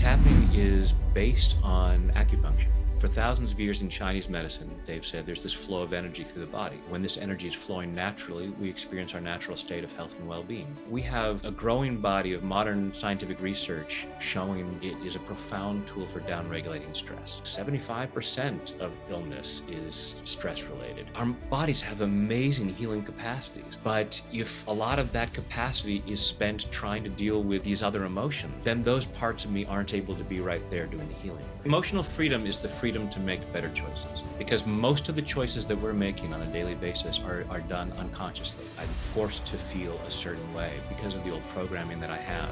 Tapping is based on acupuncture. For thousands of years in Chinese medicine, they've said there's this flow of energy through the body. When this energy is flowing naturally, we experience our natural state of health and well-being. We have a growing body of modern scientific research showing it is a profound tool for downregulating stress. 75% of illness is stress-related. Our bodies have amazing healing capacities, but if a lot of that capacity is spent trying to deal with these other emotions, then those parts of me aren't able to be right there doing the healing. Emotional freedom is the freedom to make better choices, because most of the choices that we're making on a daily basis are done unconsciously. I'm forced to feel a certain way because of the old programming that I have.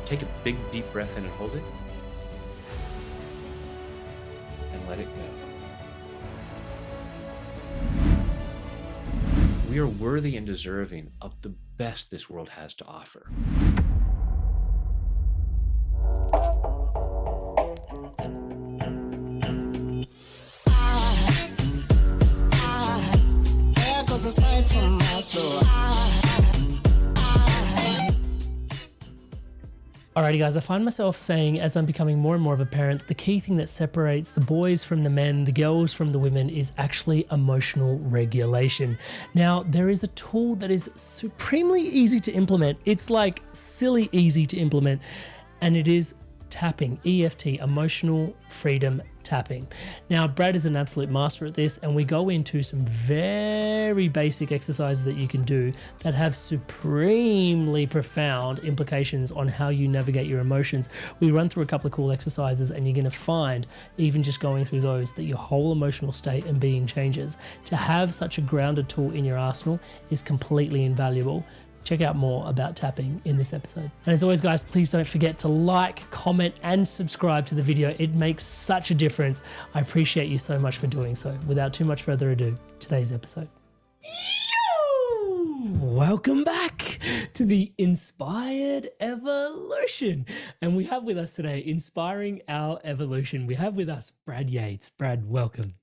Take a big deep breath in and hold it, and let it go. We are worthy and deserving of the best this world has to offer. Aside from my soul. Alrighty guys, I find myself saying, as I'm becoming more and more of a parent, the key thing that separates the boys from the men, the girls from the women, is actually emotional regulation. Now, there is a tool that is supremely easy to implement. It's like silly easy to implement, and it is tapping, EFT, emotional freedom tapping. Now, Brad is an absolute master at this, and we go into some very basic exercises that you can do that have supremely profound implications on how you navigate your emotions. We run through a couple of cool exercises, and you're going to find, even just going through those, that your whole emotional state and being changes. To have such a grounded tool in your arsenal is completely invaluable. Check out more about tapping in this episode. And as always, guys, please don't forget to like, comment, and subscribe to the video. It makes such a difference. I appreciate you so much for doing so. Without too much further ado, today's episode. Welcome back to the Inspired Evolution. And we have with us today, inspiring our evolution, we have with us Brad Yates. Brad, welcome.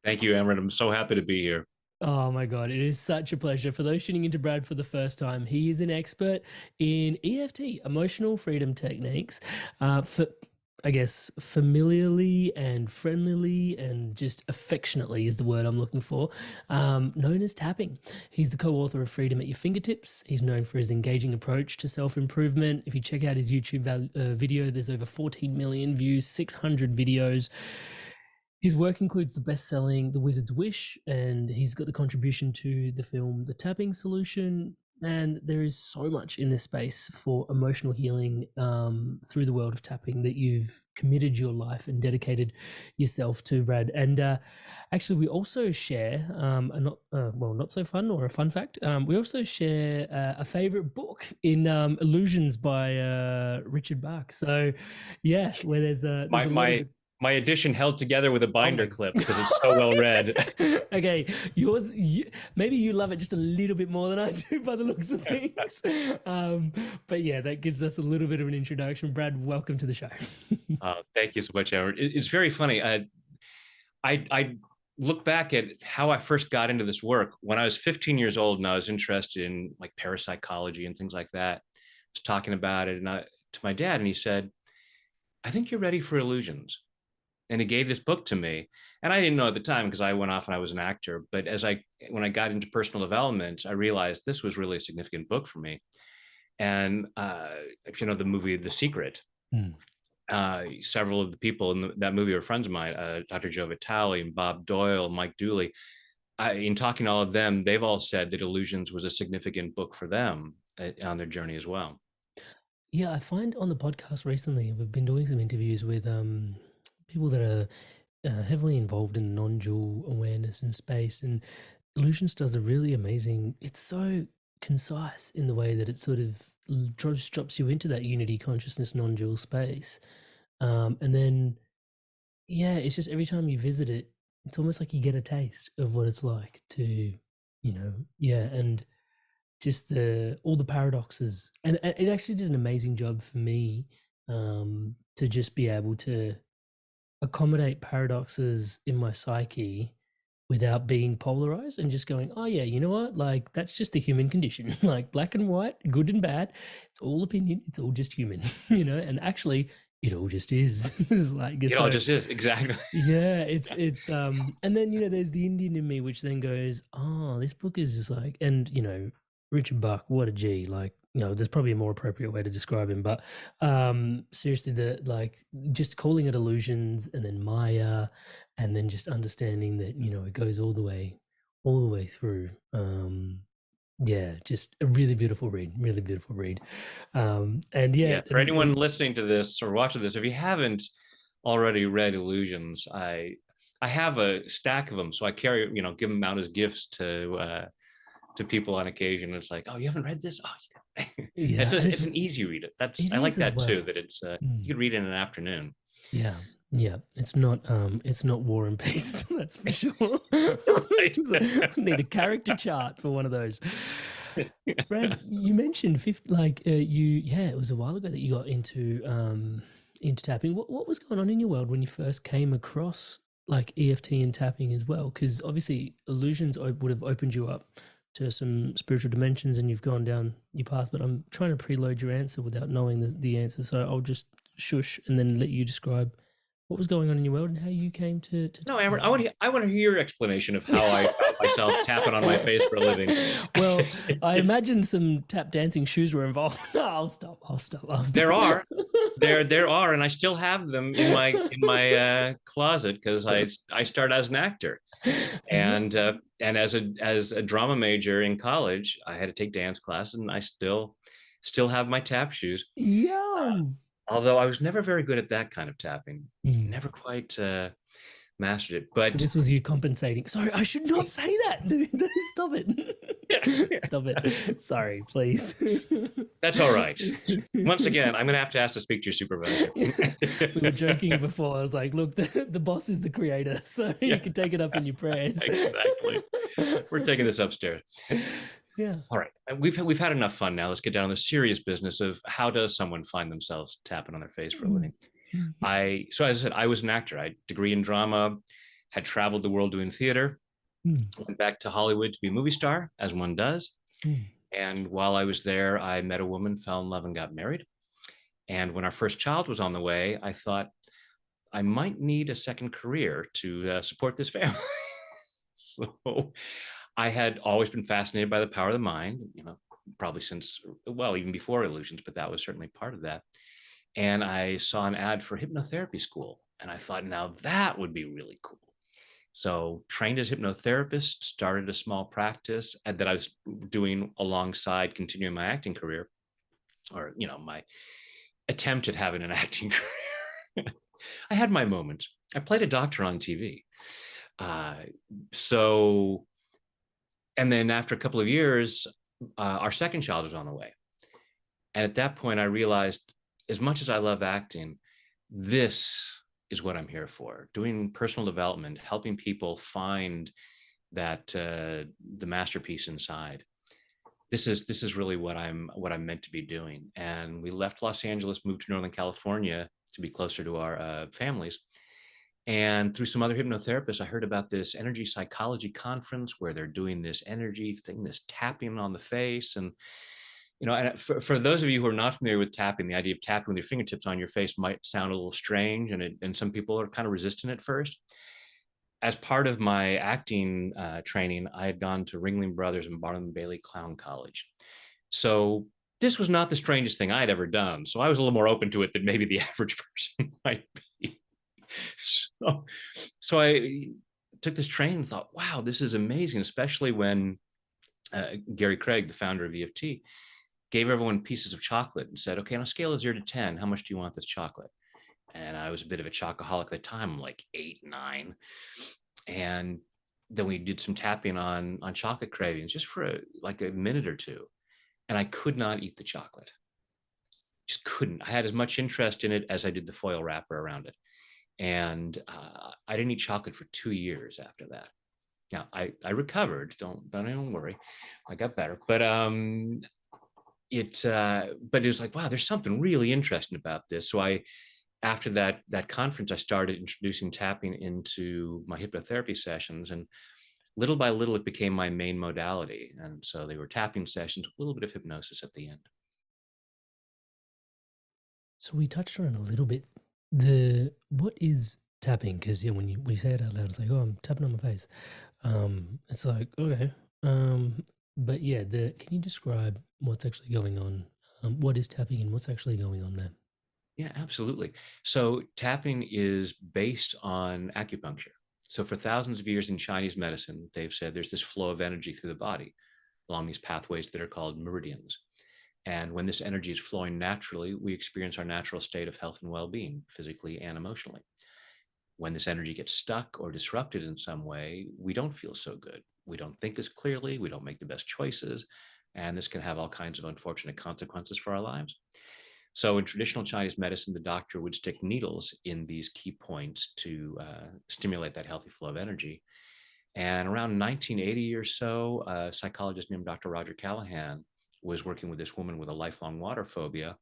Thank you, Amrit. I'm so happy to be here. Oh my God, it is such a pleasure. For those tuning into Brad for the first time, he is an expert in EFT, emotional freedom techniques, for, I guess, familiarly and friendlily and just affectionately is the word I'm looking for, known as tapping. He's the co-author of Freedom at Your Fingertips. He's known for his engaging approach to self-improvement. If you check out his YouTube video, there's over 14 million views, 600 videos. His work includes the best-selling The Wizard's Wish, and he's got the contribution to the film The Tapping Solution. And there is so much in this space for emotional healing through the world of tapping that you've committed your life and dedicated yourself to, Brad. And actually, we also share not so fun, or a fun fact. We also share a favorite book in Illusions by Richard Bach. So, yeah, where there's my edition held together with a binder clip because it's so well read. Okay, yours, maybe you love it just a little bit more than I do by the looks of things. But yeah, that gives us a little bit of an introduction. Brad, welcome to the show. Thank you so much, Amrit. It's very funny. I look back at how I first got into this work when I was 15 years old, and I was interested in like parapsychology and things like that. I was talking about it to my dad, and he said, "I think you're ready for illusions." And he gave this book to me, and I didn't know at the time because I went off and I was an actor. But when I got into personal development, I realized this was really a significant book for me. And if you know the movie The Secret, several of the people in that movie are friends of mine, Dr. Joe Vitale and Bob Doyle, Mike Dooley. In talking to all of them, they've all said that Illusions was a significant book for them on their journey as well. Yeah, I find on the podcast recently, we've been doing some interviews with people that are heavily involved in non-dual awareness and space, and Illusions does a really amazing, it's so concise in the way that it sort of drops you into that unity consciousness non-dual space. And then, yeah, it's just every time you visit it, it's almost like you get a taste of what it's like to, and just all the paradoxes. And it actually did an amazing job for me to just be able to accommodate paradoxes in my psyche without being polarized and just going, oh yeah, you know what? Like, that's just the human condition. Like black and white, good and bad. It's all opinion. It's all just human, and actually it all just is. It's like, It all so just is. Exactly. yeah, and then, there's the Indian in me which then goes, oh, this book is just like, and Richard Buck, what a G. Like, there's probably a more appropriate way to describe him, but seriously, the like just calling it illusions and then Maya, and then just understanding that, it goes all the way through. Yeah, just a really beautiful read, really beautiful read. And yeah, Yeah. For anyone listening to this or watching this, if you haven't already read Illusions, I have a stack of them, so I carry, give them out as gifts to people on occasion. It's like, oh, you haven't read this? Oh, yeah, it's an easy read. I like that too. That it's you could read it in an afternoon. Yeah, yeah. It's not War and Peace, that's for sure. Right. Need a character chart for one of those. Brad, you mentioned it was a while ago that you got into tapping. What was going on in your world when you first came across like EFT and tapping as well? Because obviously illusions would have opened you up to some spiritual dimensions and you've gone down your path, but I'm trying to preload your answer without knowing the answer. So I'll just shush and then let you describe what was going on in your world and how you came to No, Amrit, I want to hear your explanation of how I found myself tapping on my face for a living. Well, I imagine some tap dancing shoes were involved. No, I'll stop. There are, and I still have them in my closet because I started as an actor, and as a drama major in college, I had to take dance classes, and I still have my tap shoes. Yo. Although I was never very good at that kind of tapping, never quite mastered it. But so this was you compensating. Sorry, I should not say that, dude. Stop it. Stop it. Sorry, please. That's all right. Once again, I'm going to have to speak to your supervisor. We were joking before. I was like, look, the boss is the creator, so you can take it up in your prayers. Exactly. We're taking this upstairs. Yeah. All right. We've had enough fun now. Let's get down to the serious business of how does someone find themselves tapping on their face for a living. So as I said, I was an actor. I had a degree in drama, had traveled the world doing theater, went back to Hollywood to be a movie star, as one does. And while I was there, I met a woman, fell in love, and got married. And when our first child was on the way, I thought I might need a second career to support this family. So I had always been fascinated by the power of the mind, probably since, well, even before Illusions, but that was certainly part of that. And I saw an ad for hypnotherapy school, and I thought, now that would be really cool. So trained as hypnotherapist, started a small practice that I was doing alongside continuing my acting career, or, my attempt at having an acting career. I had my moment. I played a doctor on TV. And then after a couple of years, our second child was on the way. And at that point, I realized, as much as I love acting, this is what I'm here for, doing personal development, helping people find that the masterpiece inside. This is really what I'm meant to be doing. And we left Los Angeles, moved to Northern California to be closer to our families. And through some other hypnotherapists, I heard about this energy psychology conference where they're doing this energy thing, this tapping on the face. And, and for those of you who are not familiar with tapping, the idea of tapping with your fingertips on your face might sound a little strange. And some people are kind of resistant at first. As part of my acting training, I had gone to Ringling Brothers and Barnum and Bailey Clown College. So this was not the strangest thing I'd ever done. So I was a little more open to it than maybe the average person might be. So I took this training and thought, wow, this is amazing, especially when Gary Craig, the founder of EFT, gave everyone pieces of chocolate and said, okay, on a scale of 0 to 10, how much do you want this chocolate? And I was a bit of a chocoholic at the time, like 8, 9. And then we did some tapping on chocolate cravings just for a minute or two. And I could not eat the chocolate. Just couldn't. I had as much interest in it as I did the foil wrapper around it. And I didn't eat chocolate for 2 years after that. Now I recovered. Don't worry, I got better. But it was like, wow, there's something really interesting about this. So after that conference, I started introducing tapping into my hypnotherapy sessions, and little by little, it became my main modality. And so they were tapping sessions, a little bit of hypnosis at the end. So we touched on it a little bit. What is tapping? Because yeah, when we say it out loud, it's like, oh, I'm tapping on my face. It's like, okay. But yeah, can you describe what's actually going on? What is tapping and what's actually going on there? Yeah, absolutely. So tapping is based on acupuncture. So for thousands of years in Chinese medicine, they've said there's this flow of energy through the body along these pathways that are called meridians. And when this energy is flowing naturally, we experience our natural state of health and well-being, physically and emotionally. When this energy gets stuck or disrupted in some way, we don't feel so good. We don't think as clearly, we don't make the best choices, and this can have all kinds of unfortunate consequences for our lives. So, in traditional Chinese medicine, the doctor would stick needles in these key points to stimulate that healthy flow of energy. And around 1980 or so, a psychologist named Dr. Roger Callahan was working with this woman with a lifelong water phobia,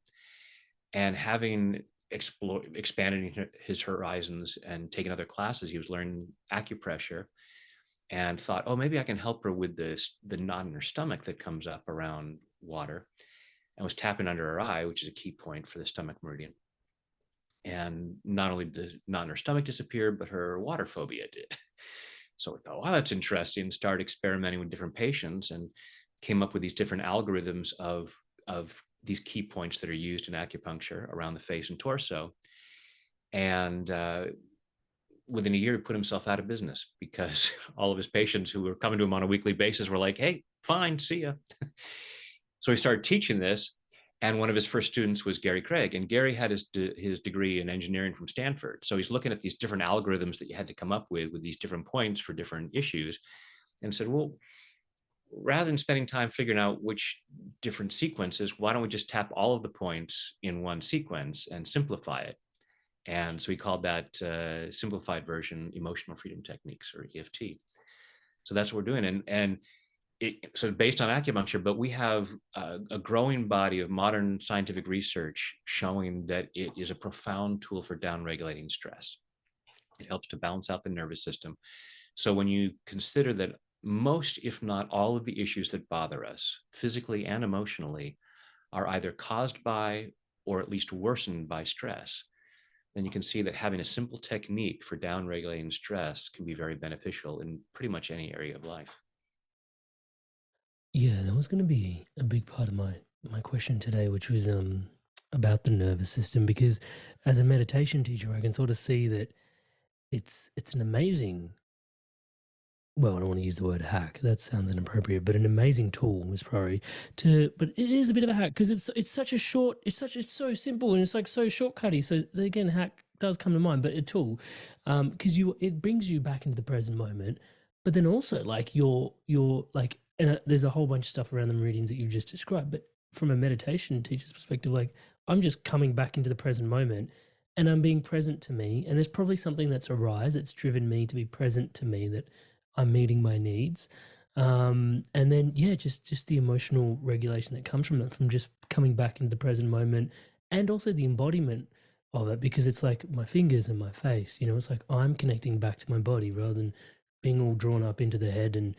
and having expanded his horizons and taken other classes, he was learning acupressure and thought, oh, maybe I can help her with the knot in her stomach that comes up around water, and was tapping under her eye, which is a key point for the stomach meridian. And not only did not her stomach disappear, but her water phobia did. So I thought, wow, that's interesting. Started experimenting with different patients and came up with these different algorithms of these key points that are used in acupuncture around the face and torso. And within a year, he put himself out of business because all of his patients who were coming to him on a weekly basis were like, hey, fine, see ya. So he started teaching this, and one of his first students was Gary Craig, and Gary had his degree in engineering from Stanford. So he's looking at these different algorithms that you had to come up with these different points for different issues, and said, well, rather than spending time figuring out which different sequences, why don't we just tap all of the points in one sequence and simplify it? And so he called that simplified version emotional freedom techniques, or EFT. So that's what we're doing, and so based on acupuncture, but we have a growing body of modern scientific research showing that it is a profound tool for down-regulating stress. It helps to balance out the nervous system. So when you consider that most, if not all, of the issues that bother us, physically and emotionally, are either caused by or at least worsened by stress, then you can see that having a simple technique for down-regulating stress can be very beneficial in pretty much any area of life. Yeah, that was going to be a big part of my question today, which was about the nervous system. Because as a meditation teacher, I can sort of see that it's an amazing, well, I don't want to use the word hack. That sounds inappropriate, but an amazing tool is probably but it is a bit of a hack because it's such a short, it's so simple and it's like so shortcutty. So again, hack does come to mind, but a tool, because it brings you back into the present moment, but then also like you're like, and there's a whole bunch of stuff around the meridians that you've just described, but from a meditation teacher's perspective, like I'm just coming back into the present moment and I'm being present to me, and there's probably something that's arise that's driven me to be present to me, that I'm meeting my needs. And then yeah, just the emotional regulation that comes from that, from just coming back into the present moment, and also the embodiment of it, because it's like my fingers and my face, it's like I'm connecting back to my body rather than being all drawn up into the head. And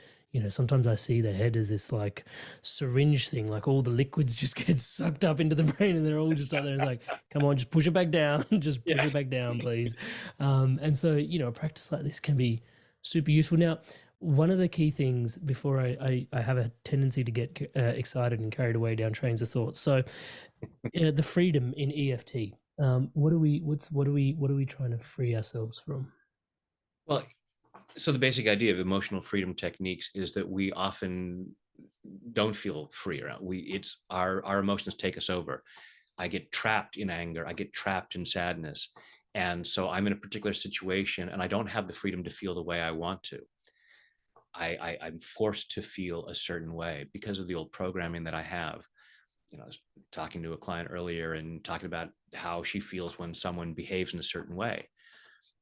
sometimes I see the head as this like syringe thing, like all the liquids just get sucked up into the brain and they're all just up there. It's like, come on, just push it back down, just push Yeah. it back down, please. And so a practice like this can be super useful. Now, one of the key things, before I have a tendency to get excited and carried away down trains of thought. So, the freedom in EFT. What are we trying to free ourselves from? Well, so the basic idea of emotional freedom techniques is that we often don't feel free around. It's our emotions take us over. I get trapped in anger. I get trapped in sadness. And so I'm in a particular situation and I don't have the freedom to feel the way I want to. I'm forced to feel a certain way because of the old programming that I have. I was talking to a client earlier and talking about how she feels when someone behaves in a certain way.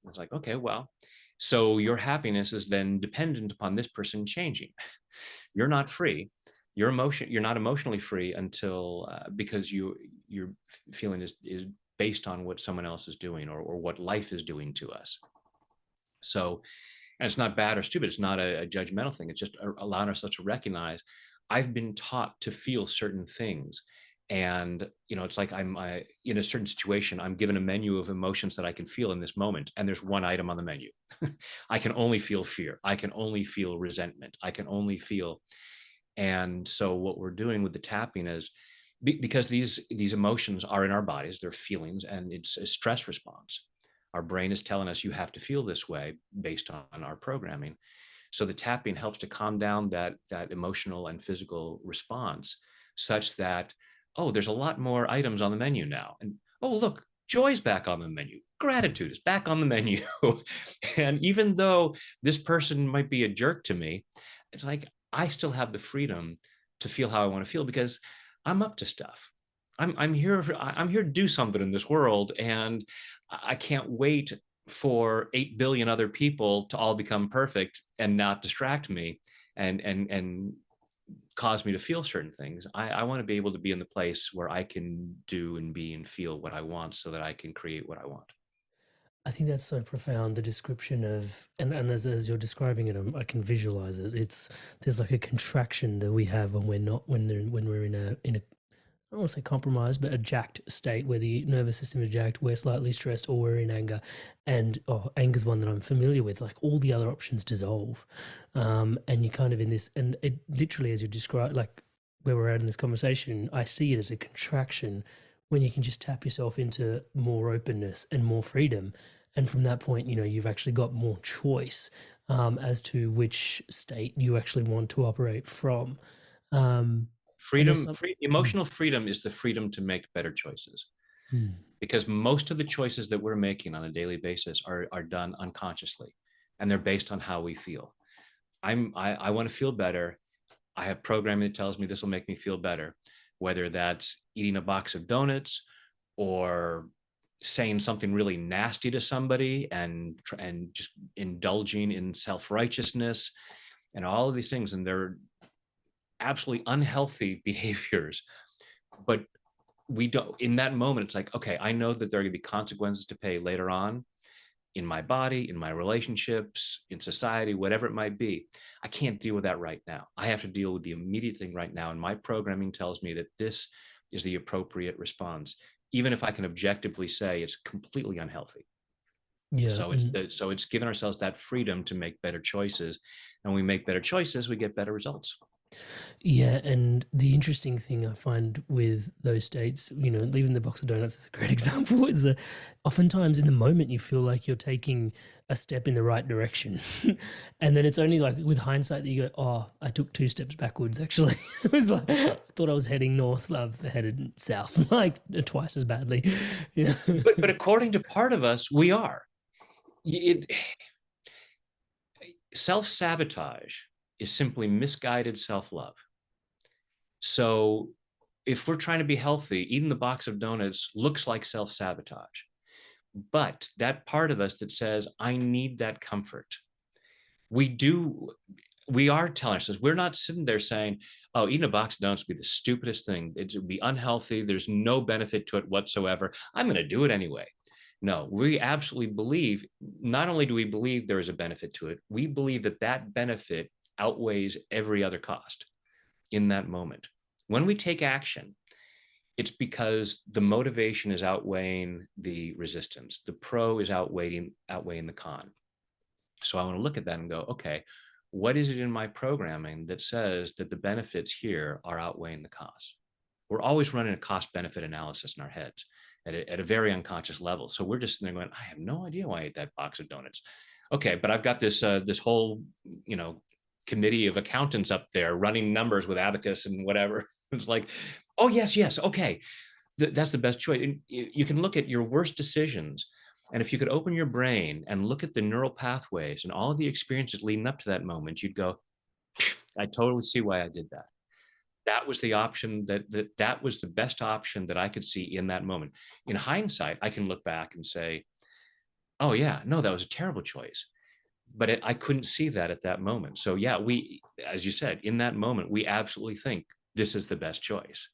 I was like, okay, well, so your happiness is then dependent upon this person changing. You're not free. You're not emotionally free until because your feeling is based on what someone else is doing, or what life is doing to us. So, and it's not bad or stupid. It's not a judgmental thing. It's just allowing ourselves to recognize I've been taught to feel certain things. And it's like I'm in a certain situation, I'm given a menu of emotions that I can feel in this moment, and there's one item on the menu. I can only feel fear, I can only feel resentment, I can only feel. And so what we're doing with the tapping is, because these emotions are in our bodies, they're feelings, and it's a stress response. Our brain is telling us you have to feel this way based on our programming. So the tapping helps to calm down that emotional and physical response, such that, oh, there's a lot more items on the menu now. And oh, look, joy's back on the menu. Gratitude is back on the menu. And even though this person might be a jerk to me, it's like I still have the freedom to feel how I want to feel, because I'm up to stuff. I'm here. I'm here to do something in this world, and I can't wait for 8 billion other people to all become perfect and not distract me and cause me to feel certain things. I want to be able to be in the place where I can do and be and feel what I want, so that I can create what I want. I think that's so profound. The description of, and as you're describing it, I can visualize it. There's like a contraction that we have when we're not, when we're in a I don't want to say compromised, but a jacked state where the nervous system is jacked, we're slightly stressed, or we're in anger. And anger's one that I'm familiar with. Like all the other options dissolve. And you're kind of in this, and it literally, as you describe, like where we're at in this conversation, I see it as a contraction when you can just tap yourself into more openness and more freedom. And from that point, you've actually got more choice as to which state you actually want to operate from. Um, and there's some, Emotional freedom is the freedom to make better choices, because most of the choices that we're making on a daily basis are done unconsciously, and they're based on how we feel. I want to feel better. I have programming that tells me this will make me feel better, whether that's eating a box of donuts or saying something really nasty to somebody and just indulging in self-righteousness and all of these things. And they're absolutely unhealthy behaviors. But we don't, in that moment, it's like, okay, I know that there are going to be consequences to pay later on in my body, in my relationships, in society, whatever it might be. I can't deal with that right now. I have to deal with the immediate thing right now. And my programming tells me that this is the appropriate response, even if I can objectively say it's completely unhealthy. yeah. So it's giving ourselves that freedom to make better choices. And when we make better choices, we get better results. Yeah, and the interesting thing I find with those states, leaving the box of donuts is a great example, is that oftentimes in the moment you feel like you're taking a step in the right direction. And then it's only like with hindsight that you go, oh, I took 2 steps backwards, actually. It was like, I thought I was heading north, I've headed south, like twice as badly. Yeah. But according to part of us, we are. Self-sabotage is simply misguided self-love. So if we're trying to be healthy, eating the box of donuts looks like self-sabotage. But that part of us that says, I need that comfort, we are telling ourselves, we're not sitting there saying, oh, eating a box of donuts would be the stupidest thing. It would be unhealthy. There's no benefit to it whatsoever. I'm going to do it anyway. No, we absolutely believe, not only do we believe there is a benefit to it, we believe that that benefit outweighs every other cost in that moment. When we take action, it's because the motivation is outweighing the resistance. The pro is outweighing the con. So I want to look at that and go, okay, what is it in my programming that says that the benefits here are outweighing the costs? We're always running a cost benefit analysis in our heads at a very unconscious level. So we're just sitting there going, I have no idea why I ate that box of donuts. Okay, but I've got this whole, committee of accountants up there running numbers with abacus and whatever. It's like, oh, yes, okay. That's the best choice. And you can look at your worst decisions. And if you could open your brain and look at the neural pathways and all of the experiences leading up to that moment, you'd go, I totally see why I did that. That was the option that was the best option that I could see in that moment. In hindsight, I can look back and say, oh yeah, no, that was a terrible choice. But I couldn't see that at that moment. So yeah, as you said, in that moment, we absolutely think this is the best choice.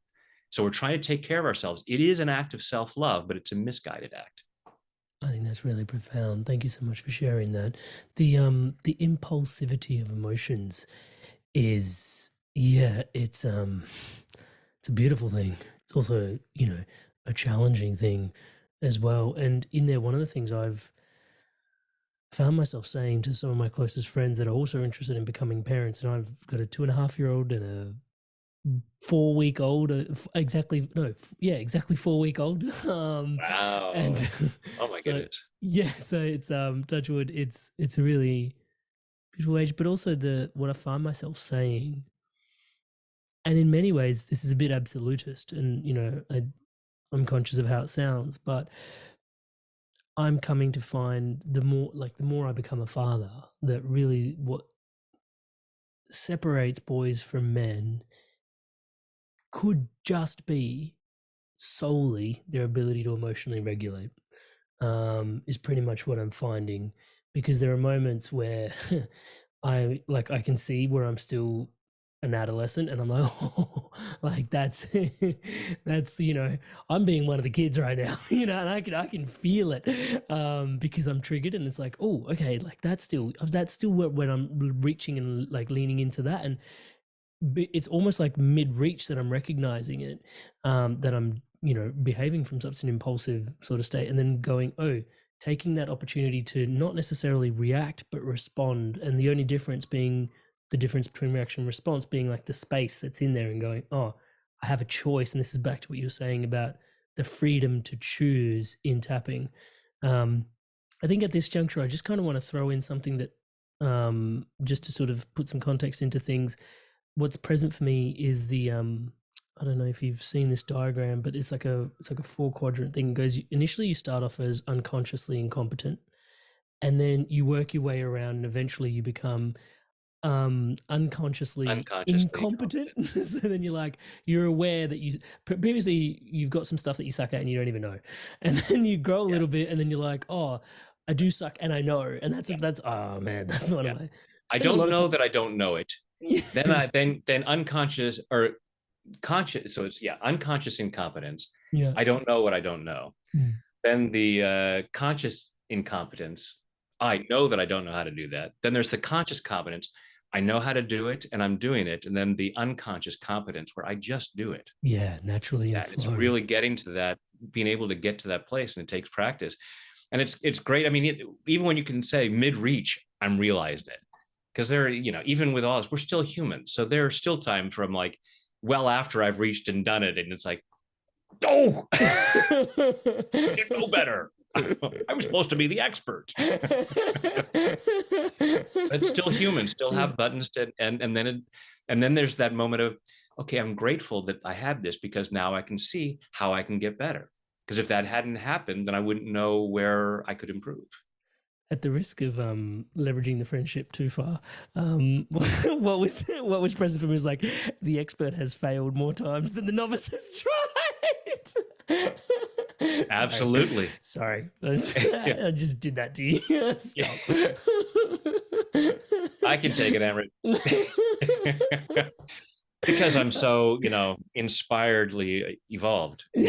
So we're trying to take care of ourselves. It is an act of self-love, but it's a misguided act. I think that's really profound. Thank you so much for sharing that. The impulsivity of emotions is, yeah, it's a beautiful thing. it's also, a challenging thing as well. And in there, one of the things I've found myself saying to some of my closest friends that are also interested in becoming parents, and I've got a 2.5-year-old and a 4-week old, exactly 4-week old. Wow. And Oh my so goodness. yeah, so it's touch wood, it's a really beautiful age, but also what I find myself saying, and in many ways this is a bit absolutist, and I'm conscious of how it sounds, but I'm coming to find the more I become a father, that really what separates boys from men could just be solely their ability to emotionally regulate, is pretty much what I'm finding. Because there are moments where I can see where I'm still an adolescent, and I'm like, oh, like that's that's I'm being one of the kids right now, and I can feel it, because I'm triggered, and it's like, oh, okay, like that's still when I'm reaching and like leaning into that, and it's almost like mid-reach that I'm recognizing it, that I'm behaving from such an impulsive sort of state, and then going, oh, taking that opportunity to not necessarily react but respond, and the only difference being the difference between reaction and response being like the space that's in there, and going, oh, I have a choice. And this is back to what you were saying about the freedom to choose in tapping. I think at this juncture I just kind of want to throw in something that, just to sort of put some context into things. What's present for me is the I don't know if you've seen this diagram, but it's like a 4-quadrant thing. It goes, initially you start off as unconsciously incompetent, and then you work your way around, and eventually you become unconsciously incompetent. So then you're aware that previously you've got some stuff that you suck at and you don't even know, and then you grow a little bit, and then you're like, oh, I do suck and I know, and that's oh man, that's one of my. I don't know that I don't know it. Then unconscious or conscious. So it's unconscious incompetence. Yeah. I don't know what I don't know. Then the conscious incompetence. I know that I don't know how to do that. Then there's the conscious competence. I know how to do it and I'm doing it. And then the unconscious competence where I just do it. Yeah, naturally. It's really getting to that, being able to get to that place, and it takes practice. And it's great. I mean, even when you can say mid-reach, I'm realizing it. Because even with all this, we're still human. So there are still times where I'm like, well, after I've reached and done it, and it's like, oh, I should know better. I'm supposed to be the expert. But still human, still have buttons and then there's that moment of, okay, I'm grateful that I had this, because now I can see how I can get better. Because if that hadn't happened, then I wouldn't know where I could improve. At the risk of leveraging the friendship too far, what was present for me was like, the expert has failed more times than the novice has tried. Absolutely. Sorry. I just did that to you. Stop. I can take it, Amrit. Because I'm so, inspiredly evolved. You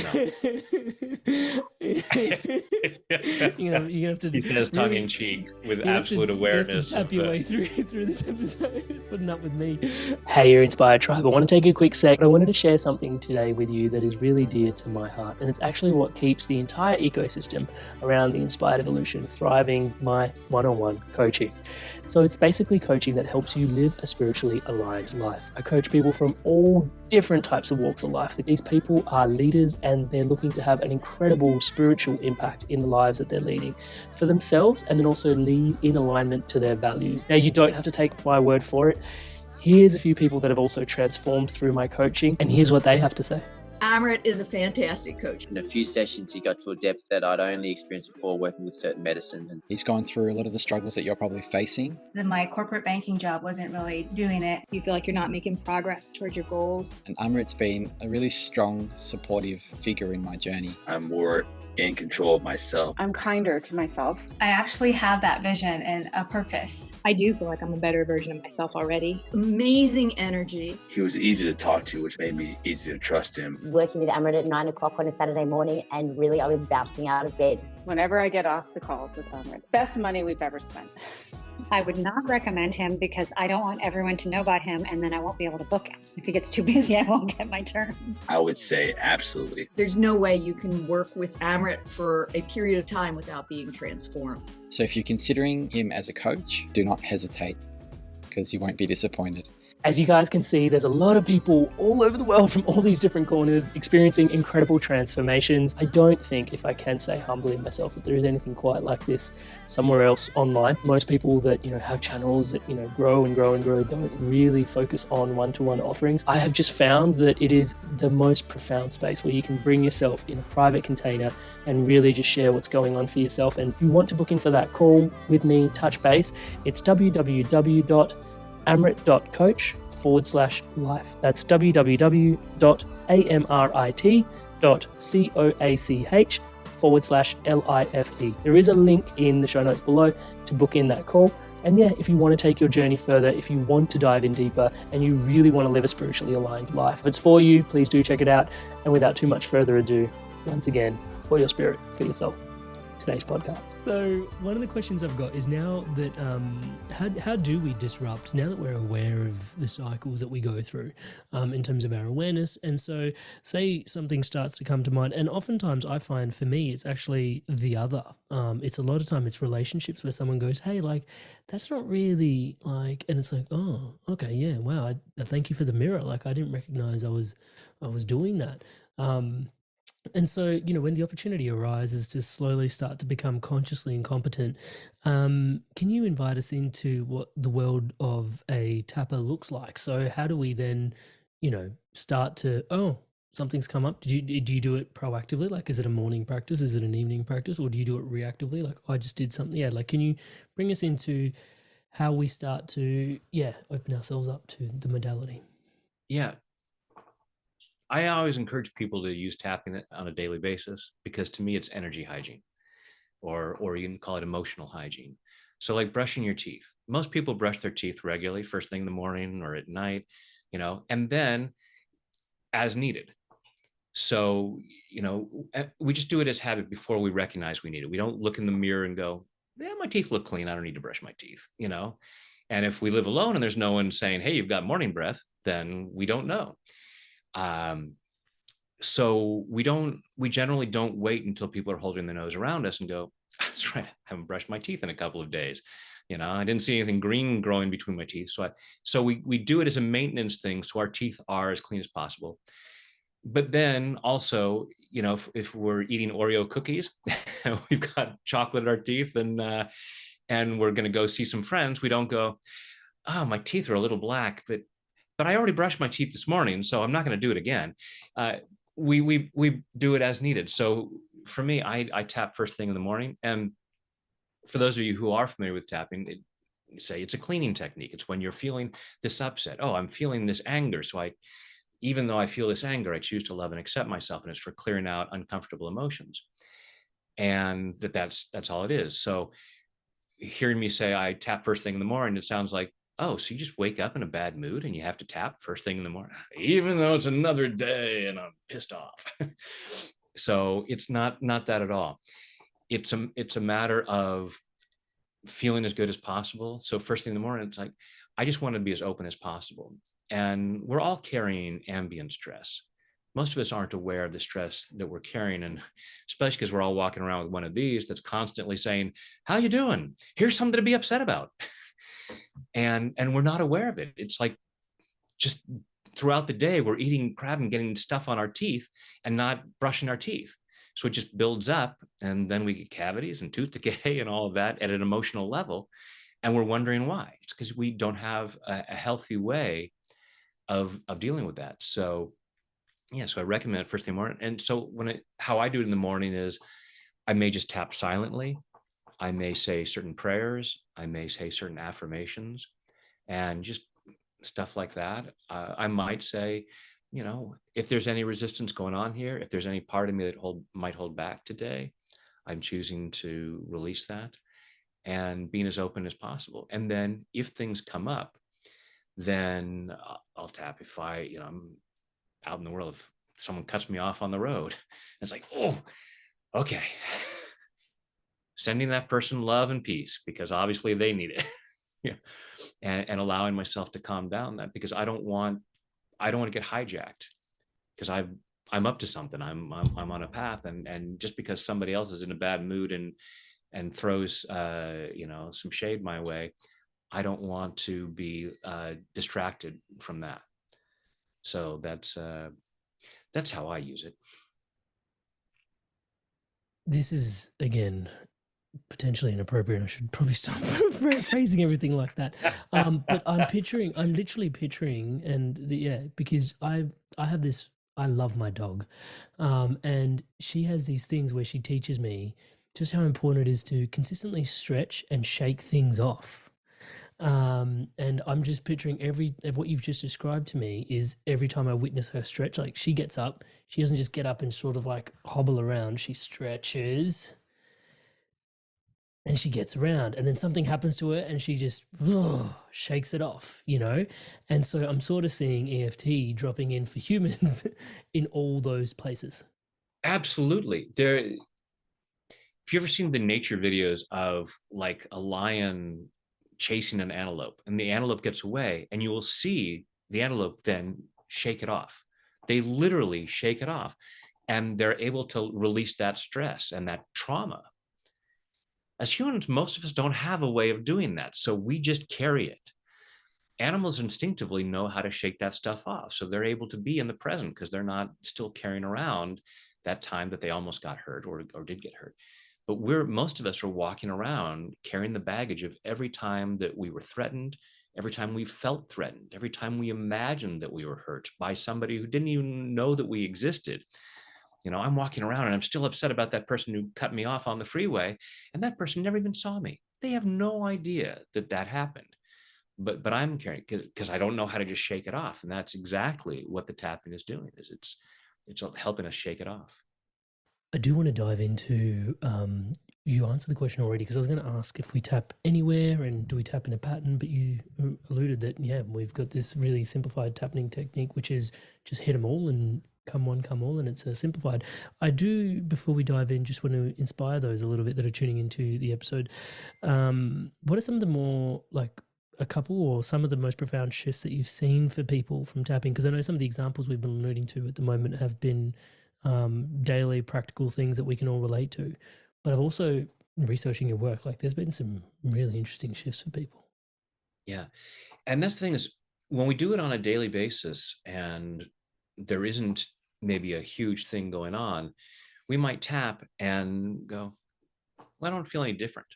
have to. He says tongue in cheek with absolute awareness. You have to tap your way through this episode, putting up with me. Hey, your Inspired Tribe. I want to take a quick sec. I wanted to share something today with you that is really dear to my heart, and it's actually what keeps the entire ecosystem around the Inspired Evolution thriving. My one-on-one coaching. So it's basically coaching that helps you live a spiritually aligned life. I coach people from all different types of walks of life. These people are leaders, and they're looking to have an incredible spiritual impact in the lives that they're leading for themselves, and then also lead in alignment to their values. Now, you don't have to take my word for it. Here's a few people that have also transformed through my coaching, and here's what they have to say. Amrit is a fantastic coach. In a few sessions, he got to a depth that I'd only experienced before working with certain medicines. And he's gone through a lot of the struggles that you're probably facing. Then my corporate banking job wasn't really doing it. You feel like you're not making progress towards your goals. And Amrit's been a really strong, supportive figure in my journey. I'm more in control of myself. I'm kinder to myself. I actually have that vision and a purpose. I do feel like I'm a better version of myself already. Amazing energy. He was easy to talk to, which made me easy to trust him. Working with Amrit at 9 o'clock on a Saturday morning, and really I was bouncing out of bed. Whenever I get off the calls with Amrit, best money we've ever spent. I would not recommend him because I don't want everyone to know about him and then I won't be able to book him. If he gets too busy, I won't get my turn. I would say absolutely. There's no way you can work with Amrit for a period of time without being transformed. So if you're considering him as a coach, do not hesitate because you won't be disappointed. As you guys can see, there's a lot of people all over the world from all these different corners experiencing incredible transformations. I don't think, if I can say humbly myself, that there is anything quite like this somewhere else online. Most people that, have channels that, grow and grow and grow don't really focus on one-to-one offerings. I have just found that it is the most profound space where you can bring yourself in a private container and really just share what's going on for yourself. And if you want to book in for that call with me, touch base, it's www.amrit.coach/life. That's www.amrit.coach/life. There is a link in the show notes below to book in that call. And yeah, if you want to take your journey further, if you want to dive in deeper, and you really want to live a spiritually aligned life, if it's for you, please do check it out. And without too much further ado, once again, for your spirit, for yourself, today's podcast. So one of the questions I've got is, now that how do we disrupt, now that we're aware of the cycles that we go through in terms of our awareness? And so say something starts to come to mind, and oftentimes I find for me it's actually the other. It's a lot of time it's relationships where someone goes, hey, like that's not really like, and it's like, oh, okay, yeah, wow, I thank you for the mirror. Like I didn't recognize I was doing that. And so, when the opportunity arises to slowly start to become consciously incompetent, can you invite us into what the world of a tapper looks like? So how do we then, start to, something's come up. Do you do it proactively? Like, is it a morning practice? Is it an evening practice? Or do you do it reactively? Like, I just did something. Yeah. Like, can you bring us into how we start to, open ourselves up to the modality? Yeah. I always encourage people to use tapping on a daily basis, because to me it's energy hygiene, or you can call it emotional hygiene. So like brushing your teeth. Most people brush their teeth regularly, first thing in the morning or at night, and then as needed. So, we just do it as habit before we recognize we need it. We don't look in the mirror and go, yeah, my teeth look clean, I don't need to brush my teeth, And if we live alone and there's no one saying, hey, you've got morning breath, then we don't know. So we generally don't wait until people are holding their nose around us and go, that's right, I haven't brushed my teeth in a couple of days. I didn't see anything green growing between my teeth. So we do it as a maintenance thing, so our teeth are as clean as possible. But then also, if we're eating Oreo cookies, we've got chocolate in our teeth, and we're going to go see some friends, we don't go, oh, my teeth are a little black, but I already brushed my teeth this morning, so I'm not going to do it again. We do it as needed. So for me, I tap first thing in the morning. And for those of you who are familiar with tapping, say it's a cleaning technique. It's when you're feeling this upset. Oh, I'm feeling this anger. So even though I feel this anger, I choose to love and accept myself. And it's for clearing out uncomfortable emotions. And that's all it is. So hearing me say I tap first thing in the morning, it sounds like, oh, so you just wake up in a bad mood and you have to tap first thing in the morning, even though it's another day and I'm pissed off. So it's not that at all. It's a matter of feeling as good as possible. So first thing in the morning, it's like, I just want to be as open as possible. And we're all carrying ambient stress. Most of us aren't aware of the stress that we're carrying. And especially because we're all walking around with one of these that's constantly saying, how you doing? Here's something to be upset about. And we're not aware of it. It's like just throughout the day, we're eating crap and getting stuff on our teeth and not brushing our teeth. So it just builds up, and then we get cavities and tooth decay and all of that at an emotional level. And we're wondering why. It's because we don't have a healthy way of dealing with that. So yeah, so I recommend it first thing in the morning. And so how I do it in the morning is I may just tap silently. I may say certain prayers. I may say certain affirmations, and just stuff like that. I might say, if there's any resistance going on here, if there's any part of me that might hold back today, I'm choosing to release that and being as open as possible. And then if things come up, then I'll tap. If I'm out in the world, if someone cuts me off on the road, it's like, oh, okay. Sending that person love and peace, because obviously they need it. Yeah. And allowing myself to calm down that, because I don't want to get hijacked, because I'm up to something. I'm on a path, and just because somebody else is in a bad mood and throws some shade my way, I don't want to be distracted from that. So that's how I use it. This is, again, potentially inappropriate. I should probably stop phrasing everything like that. But I'm literally picturing, because I have this, I love my dog. And she has these things where she teaches me just how important it is to consistently stretch and shake things off. And I'm just picturing what you've just described to me is every time I witness her stretch, like she gets up, she doesn't just get up and sort of like hobble around, she stretches and she gets around, and then something happens to her and she just shakes it off, And so I'm sort of seeing EFT dropping in for humans in all those places. Absolutely. If you ever seen the nature videos of like a lion chasing an antelope and the antelope gets away, and you will see the antelope then shake it off. They literally shake it off, and they're able to release that stress and that trauma. As humans, most of us don't have a way of doing that, so we just carry it. Animals instinctively know how to shake that stuff off, so they're able to be in the present because they're not still carrying around that time that they almost got hurt or did get hurt. But most of us are walking around carrying the baggage of every time that we were threatened, every time we felt threatened, every time we imagined that we were hurt by somebody who didn't even know that we existed. I'm walking around and I'm still upset about that person who cut me off on the freeway, and that person never even saw me. They have no idea that happened. But I'm carrying, because I don't know how to just shake it off, and that's exactly what the tapping is doing. It's helping us shake it off. I do want to dive into, you answered the question already, because I was going to ask if we tap anywhere and do we tap in a pattern, but you alluded that, we've got this really simplified tapping technique, which is just hit them all and come one, come all, and it's simplified. I do, before we dive in, just want to inspire those a little bit that are tuning into the episode. What are some of the more, like, a couple or some of the most profound shifts that you've seen for people from tapping? Because I know some of the examples we've been alluding to at the moment have been daily practical things that we can all relate to, but I've also, researching your work, like there's been some really interesting shifts for people. Yeah. And that's the thing is, when we do it on a daily basis and there isn't maybe a huge thing going on, we might tap and go, well, I don't feel any different.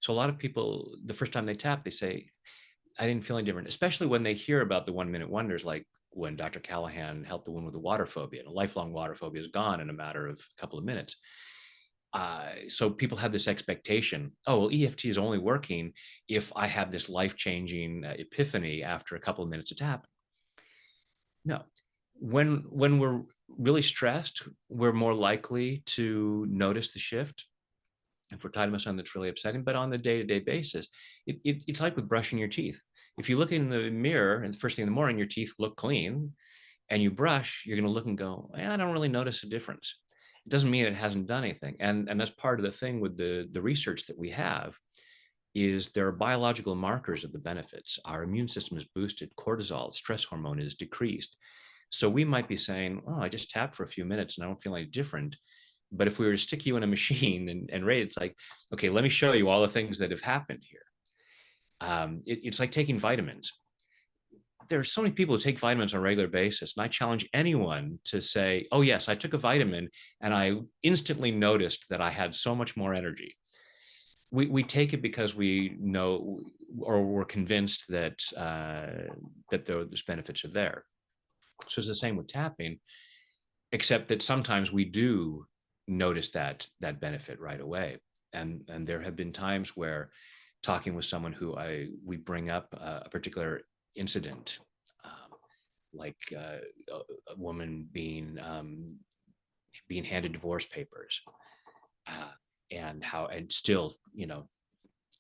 So a lot of people, the first time they tap, they say, I didn't feel any different, especially when they hear about the 1-minute wonders, like when Dr. Callahan helped the woman with the water phobia, and a lifelong water phobia is gone in a matter of a couple of minutes. So people have this expectation, oh, well, EFT is only working if I have this life-changing epiphany after a couple of minutes of tap. No. When we're really stressed, we're more likely to notice the shift. If we're talking about something that's really upsetting, but on the day-to-day basis, it's like with brushing your teeth. If you look in the mirror and the first thing in the morning, your teeth look clean, and you brush, you're going to look and go, I don't really notice a difference. It doesn't mean it hasn't done anything. And that's part of the thing with the research that we have, is there are biological markers of the benefits. Our immune system is boosted, cortisol, stress hormone is decreased. So we might be saying, oh, I just tapped for a few minutes and I don't feel any different. But if we were to stick you in a machine and rate, it's like, okay, let me show you all the things that have happened here. It's like taking vitamins. There are so many people who take vitamins on a regular basis, and I challenge anyone to say, oh yes, I took a vitamin and I instantly noticed that I had so much more energy. We take it because we know, or we're convinced that those benefits are there. So it's the same with tapping, except that sometimes we do notice that benefit right away. And there have been times where, talking with someone who we bring up a particular incident, like a woman being handed divorce papers, and still,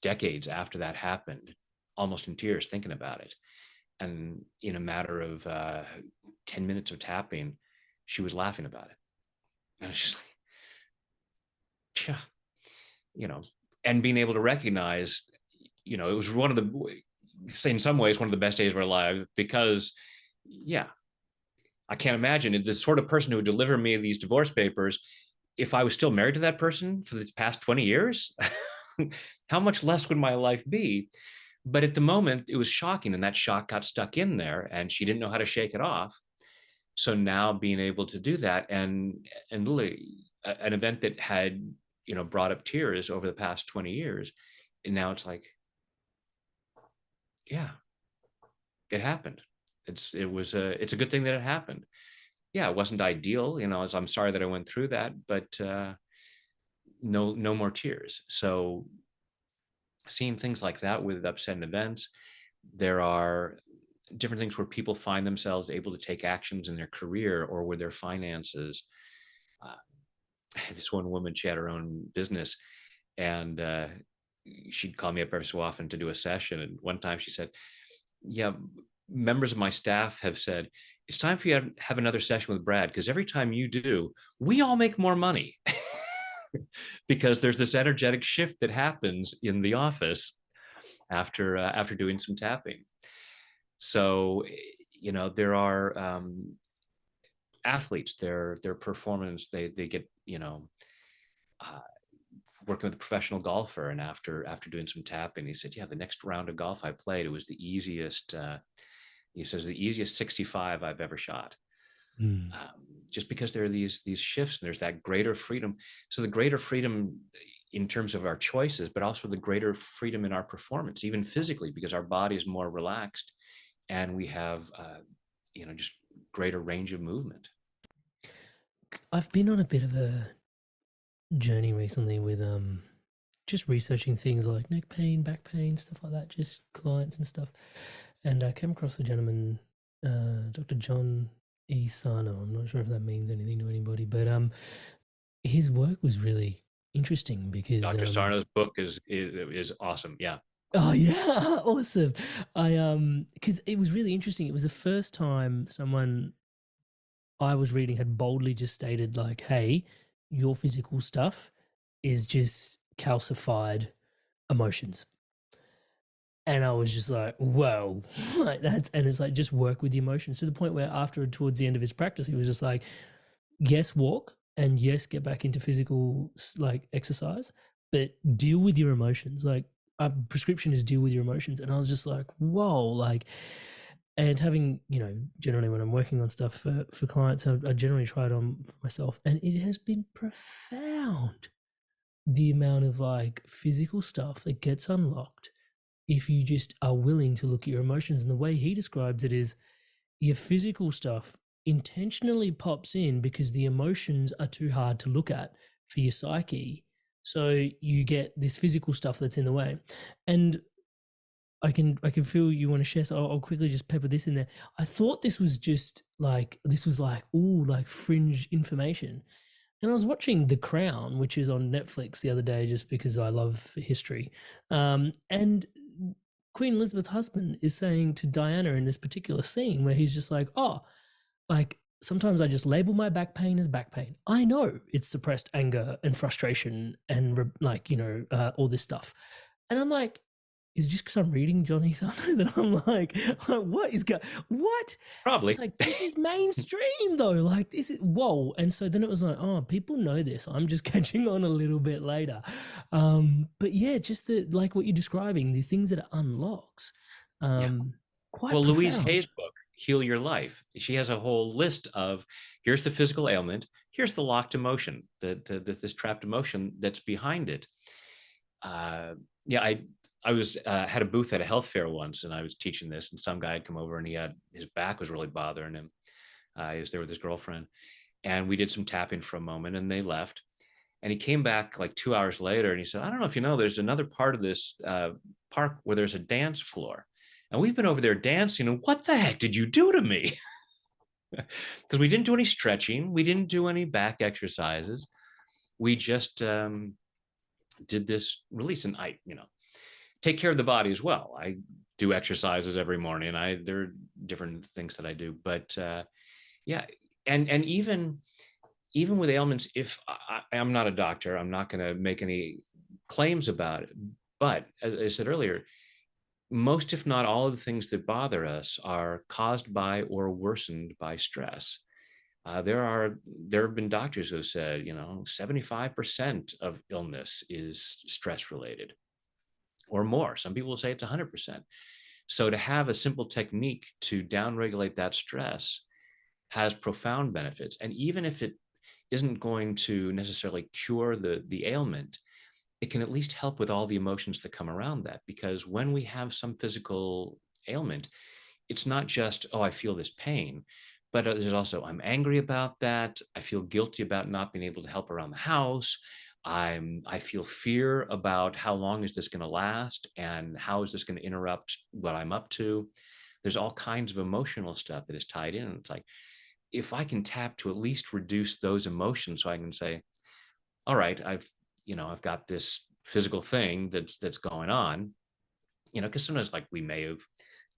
decades after that happened, almost in tears thinking about it. And in a matter of 10 minutes of tapping, she was laughing about it. And it's just like, yeah, and being able to recognize you know, it was one of the, in some ways, one of the best days of our lives because, yeah, I can't imagine the sort of person who would deliver me these divorce papers. If I was still married to that person for the past 20 years, how much less would my life be? But at the moment, it was shocking, and that shock got stuck in there, and she didn't know how to shake it off. So now being able to do that, and really an event that had, you know, brought up tears over the past 20 years, and now it's like, yeah, it happened. It's a good thing that it happened. Yeah, it wasn't ideal, you know. I'm sorry that I went through that, but no more tears. So seeing things like that with upsetting events, there are different things where people find themselves able to take actions in their career or with their finances. This one woman, she had her own business, and she'd call me up every so often to do a session. And one time she said, yeah, members of my staff have said, it's time for you to have another session with Brad, because every time you do, we all make more money. Because there's this energetic shift that happens in the office after doing some tapping. So, you know, there are athletes, their performance, they get, you know, working with a professional golfer, and after doing some tapping, he said, yeah, the next round of golf I played, it was the easiest. He says the easiest 65 I've ever shot. Just because there are these shifts, and there's that greater freedom. So the greater freedom in terms of our choices, but also the greater freedom in our performance, even physically, because our body is more relaxed, and we have, you know, just greater range of movement. I've been on a bit of a journey recently with just researching things like neck pain, back pain, stuff like that, just clients and stuff. And I came across a gentleman, Dr. John E. Sano. I'm not sure if that means anything to anybody, but his work was really interesting because Dr. Sarno's book is awesome. Yeah. Oh yeah, awesome. Because it was really interesting. It was the first time someone I was reading had boldly just stated, like, hey, your physical stuff is just calcified emotions. And I was just like, whoa, like that's, and it's like, just work with the emotions, to the point where towards the end of his practice, he was just like, yes, walk, and yes, get back into physical like exercise, but deal with your emotions. Like, a prescription is deal with your emotions. And I was just like, whoa, like, and having, you know, generally when I'm working on stuff for clients, I generally try it on for myself, and it has been profound, the amount of like physical stuff that gets unlocked if you just are willing to look at your emotions. And the way he describes it is, your physical stuff intentionally pops in because the emotions are too hard to look at for your psyche. So you get this physical stuff that's in the way. And I can feel you want to share, so I'll quickly just pepper this in there. I thought this was just like, ooh, like fringe information. And I was watching The Crown, which is on Netflix, the other day, just because I love history. And Queen Elizabeth's husband is saying to Diana in this particular scene where he's just like, oh, like sometimes I just label my back pain as back pain. I know it's suppressed anger and frustration and like, you know, all this stuff. And I'm like, is it just because I'm reading Johnny Sano that I'm like what is going, what? Probably. It's like, this is mainstream though. Like, this is, whoa. And so then it was like, oh, people know this. I'm just catching on a little bit later. But yeah, just like what you're describing, the things that it unlocks. Quite well, profound. Louise Hay's book, Heal Your Life, she has a whole list of, here's the physical ailment, here's the locked emotion, this trapped emotion that's behind it. I was had a booth at a health fair once, and I was teaching this, and some guy had come over, and his back was really bothering him. He was there with his girlfriend, and we did some tapping for a moment, and they left. And he came back like 2 hours later, and he said, I don't know if you know, there's another part of this park where there's a dance floor, and we've been over there dancing, and what the heck did you do to me? Because we didn't do any stretching, we didn't do any back exercises, we just did this release. And I, you know, take care of the body as well. I do exercises every morning. There are different things that I do, but yeah. And even with ailments, if I'm not a doctor, I'm not going to make any claims about it, But as I said earlier, most, if not all, of the things that bother us are caused by or worsened by stress. There have been doctors who have said, 75% of illness is stress related or more. Some people will say it's 100%. So to have a simple technique to downregulate that stress has profound benefits. And even if it isn't going to necessarily cure the ailment, it can at least help with all the emotions that come around that. Because when we have some physical ailment, it's not just, oh, I feel this pain, but there's also, I'm angry about that. I feel guilty about not being able to help around the house. I feel fear about how long is this going to last and how is this going to interrupt what I'm up to. There's all kinds of emotional stuff that is tied in. It's like, if I can tap to at least reduce those emotions, so I can say, all right, I've got this physical thing that's going on, because sometimes like we may have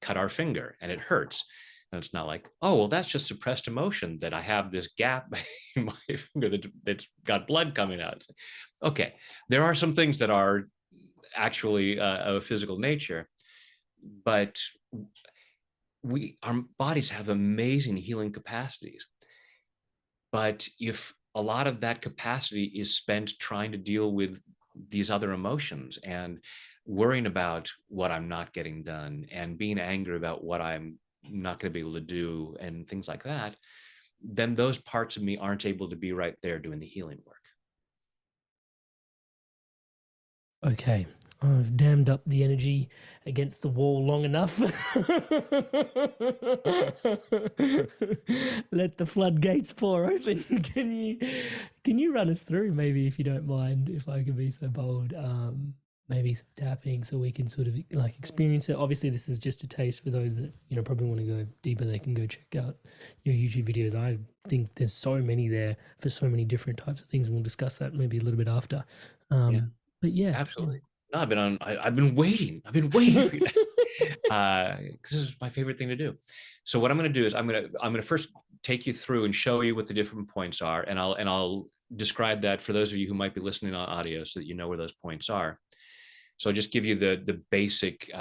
cut our finger and it hurts. And it's not like, oh, well, that's just suppressed emotion that I have this gap in my finger that's got blood coming out. Okay, there are some things that are actually of a physical nature, but our bodies have amazing healing capacities. But if a lot of that capacity is spent trying to deal with these other emotions and worrying about what I'm not getting done and being angry about what I'm not going to be able to do and things like that, then those parts of me aren't able to be right there doing the healing work. Okay, I've dammed up the energy against the wall long enough. Let the floodgates pour open. Can you run us through, maybe, if you don't mind, if I could be so bold, maybe some tapping so we can sort of like experience it? Obviously, this is just a taste for those that probably want to go deeper. They can go check out your YouTube videos. I think there's so many there for so many different types of things, and we'll discuss that maybe a little bit after. Yeah. But yeah, absolutely. No, I've been waiting for you guys. Because this is my favorite thing to do. So what I'm going to do is I'm going to first take you through and show you what the different points are, and I'll describe that for those of you who might be listening on audio, so that you know where those points are. So I'll just give you the basic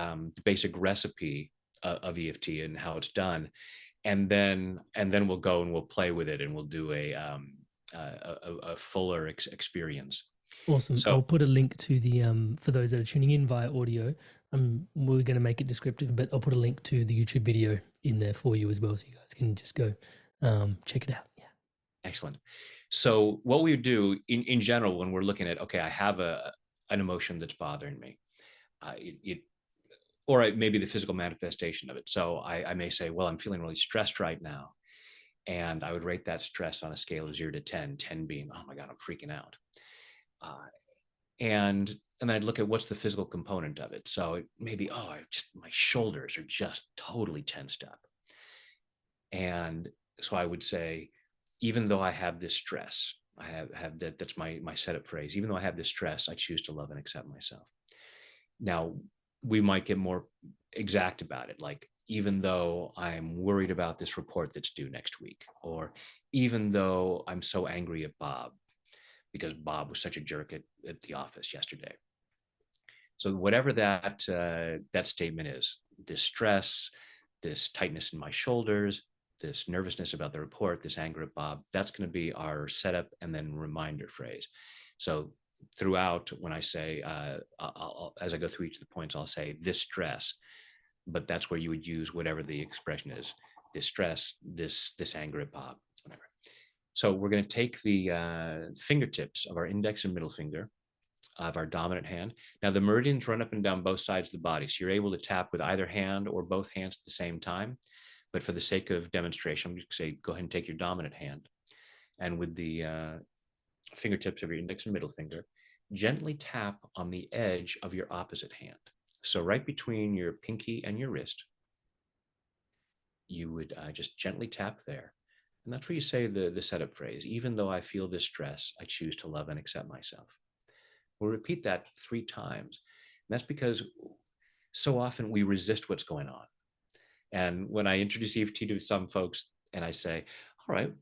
recipe of EFT and how it's done, and then we'll go and we'll play with it, and we'll do a fuller experience. Awesome. So I'll put a link to the for those that are tuning in via audio. We're going to make it descriptive, but I'll put a link to the YouTube video in there for you as well, so you guys can just go check it out. Yeah. Excellent. So what we do in general when we're looking at, okay, I have an emotion that's bothering me, or maybe the physical manifestation of it. So I may say, well, I'm feeling really stressed right now, and I would rate that stress on a scale of 0 to 10, 10 being, oh my God, I'm freaking out. And I'd look at what's the physical component of it. So it maybe, my shoulders are just totally tensed up. And so I would say, even though I have this stress, I have that's my setup phrase. Even though I have this stress, I choose to love and accept myself. Now, we might get more exact about it. Like, even though I'm worried about this report that's due next week, or even though I'm so angry at Bob, because Bob was such a jerk at the office yesterday. So whatever that statement is, this stress, this tightness in my shoulders, this nervousness about the report, this anger at Bob, that's going to be our setup and then reminder phrase. So throughout, when I say, as I go through each of the points, I'll say this stress, but that's where you would use whatever the expression is, this stress, this anger at Bob, whatever. So we're going to take the fingertips of our index and middle finger of our dominant hand. Now the meridians run up and down both sides of the body, so you're able to tap with either hand or both hands at the same time. But for the sake of demonstration, I'm just going to say, go ahead and take your dominant hand, and with the fingertips of your index and middle finger, gently tap on the edge of your opposite hand. So right between your pinky and your wrist, you would just gently tap there. And that's where you say the setup phrase, even though I feel this stress, I choose to love and accept myself. We'll repeat that 3 times. And that's because so often we resist what's going on. And when I introduce EFT to some folks and I say, all right,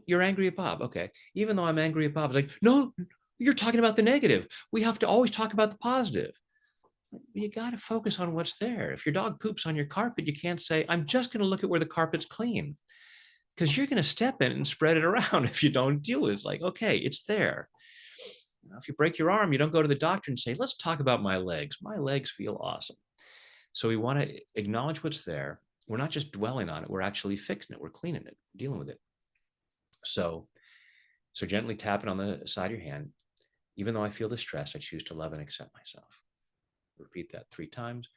you're angry at Bob. Okay. Even though I'm angry at Bob, it's like, no, You're talking about the negative. We have to always talk about the positive. You got to focus on what's there. If your dog poops on your carpet, you can't say, I'm just going to look at where the carpet's clean, because you're going to step in and spread it around if you don't deal with it. It's like, okay, it's there. If you break your arm, you don't go to the doctor and say, let's talk about my legs. My legs feel awesome. So we want to acknowledge what's there. We're not just dwelling on it. We're actually fixing it. We're cleaning it, dealing with it. So gently tapping on the side of your hand. Even though I feel the stress, I choose to love and accept myself. Repeat that 3 times.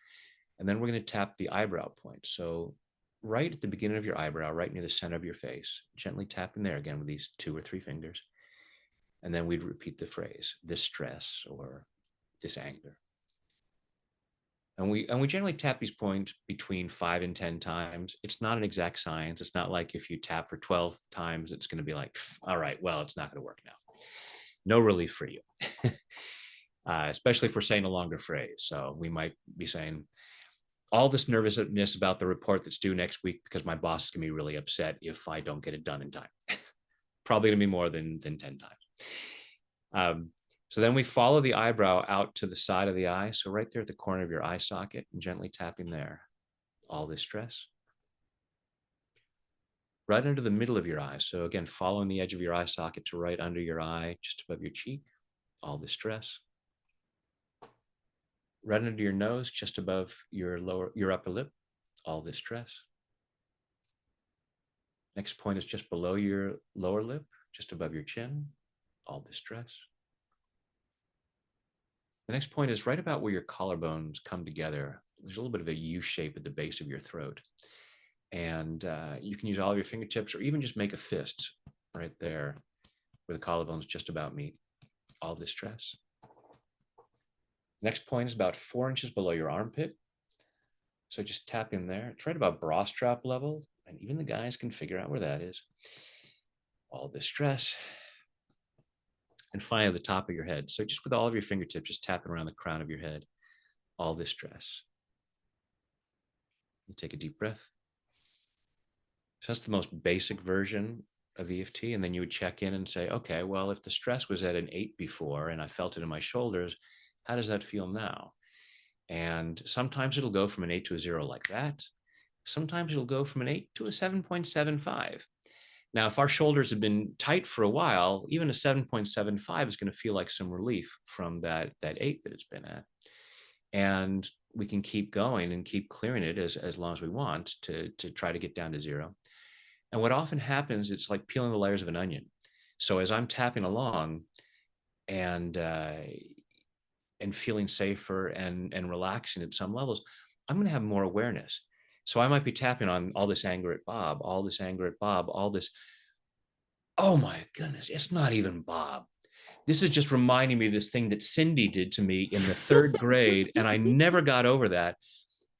And then we're going to tap the eyebrow point. So right at the beginning of your eyebrow, right near the center of your face, gently tap in there again with these 2 or 3 fingers. And then we'd repeat the phrase, this stress or this anger. And we generally tap these points between 5 and 10 times. It's not an exact science. It's not like if you tap for 12 times, it's going to be like, all right, well, it's not going to work now. No relief for you, especially if we're saying a longer phrase. So we might be saying, all this nervousness about the report that's due next week because my boss is going to be really upset if I don't get it done in time. Probably going to be more than 10 times. So then we follow the eyebrow out to the side of the eye. So right there at the corner of your eye socket, and gently tapping there. All this stress. Right under the middle of your eye. So again, following the edge of your eye socket to right under your eye, just above your cheek. All this stress. Right under your nose, just above your upper lip. All this stress. Next point is just below your lower lip, just above your chin. All this stress. The next point is right about where your collarbones come together. There's a little bit of a U shape at the base of your throat. And you can use all of your fingertips or even just make a fist right there where the collarbones just about meet. All this stress. Next point is about 4 inches below your armpit. So just tap in there. It's right about bra strap level. And even the guys can figure out where that is. All this stress. And finally, the top of your head. So just with all of your fingertips, just tapping around the crown of your head. All this stress. You take a deep breath. So that's the most basic version of EFT. And then you would check in and say, okay, well, if the stress was at an 8 before and I felt it in my shoulders, how does that feel now? And sometimes it'll go from an 8 to a 0 like that. Sometimes it'll go from an 8 to a 7.75. Now, if our shoulders have been tight for a while, even a 7.75 is going to feel like some relief from that 8 that it's been at. And we can keep going and keep clearing it as long as we want to try to get down to 0. And what often happens, it's like peeling the layers of an onion. So as I'm tapping along and feeling safer and relaxing at some levels, I'm going to have more awareness. So I might be tapping on all this anger at Bob, all this anger at Bob, all this. Oh my goodness, it's not even Bob. This is just reminding me of this thing that Cindy did to me in the 3rd grade, and I never got over that.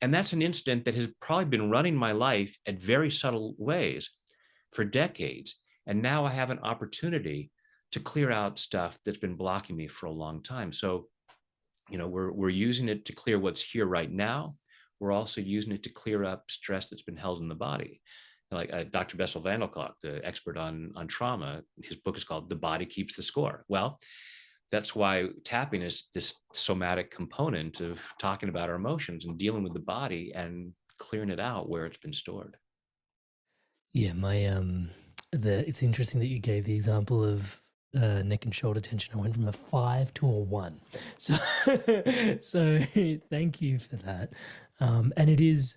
And that's an incident that has probably been running my life at very subtle ways for decades. And now I have an opportunity to clear out stuff that's been blocking me for a long time. So, we're using it to clear what's here right now. We're also using it to clear up stress that's been held in the body. Like Dr. Bessel van der Kolk, the expert on trauma, his book is called The Body Keeps the Score. Well, that's why tapping is this somatic component of talking about our emotions and dealing with the body and clearing it out where it's been stored. Yeah, it's interesting that you gave the example of neck and shoulder tension. I went from a 5 to a 1. So thank you for that. And it is,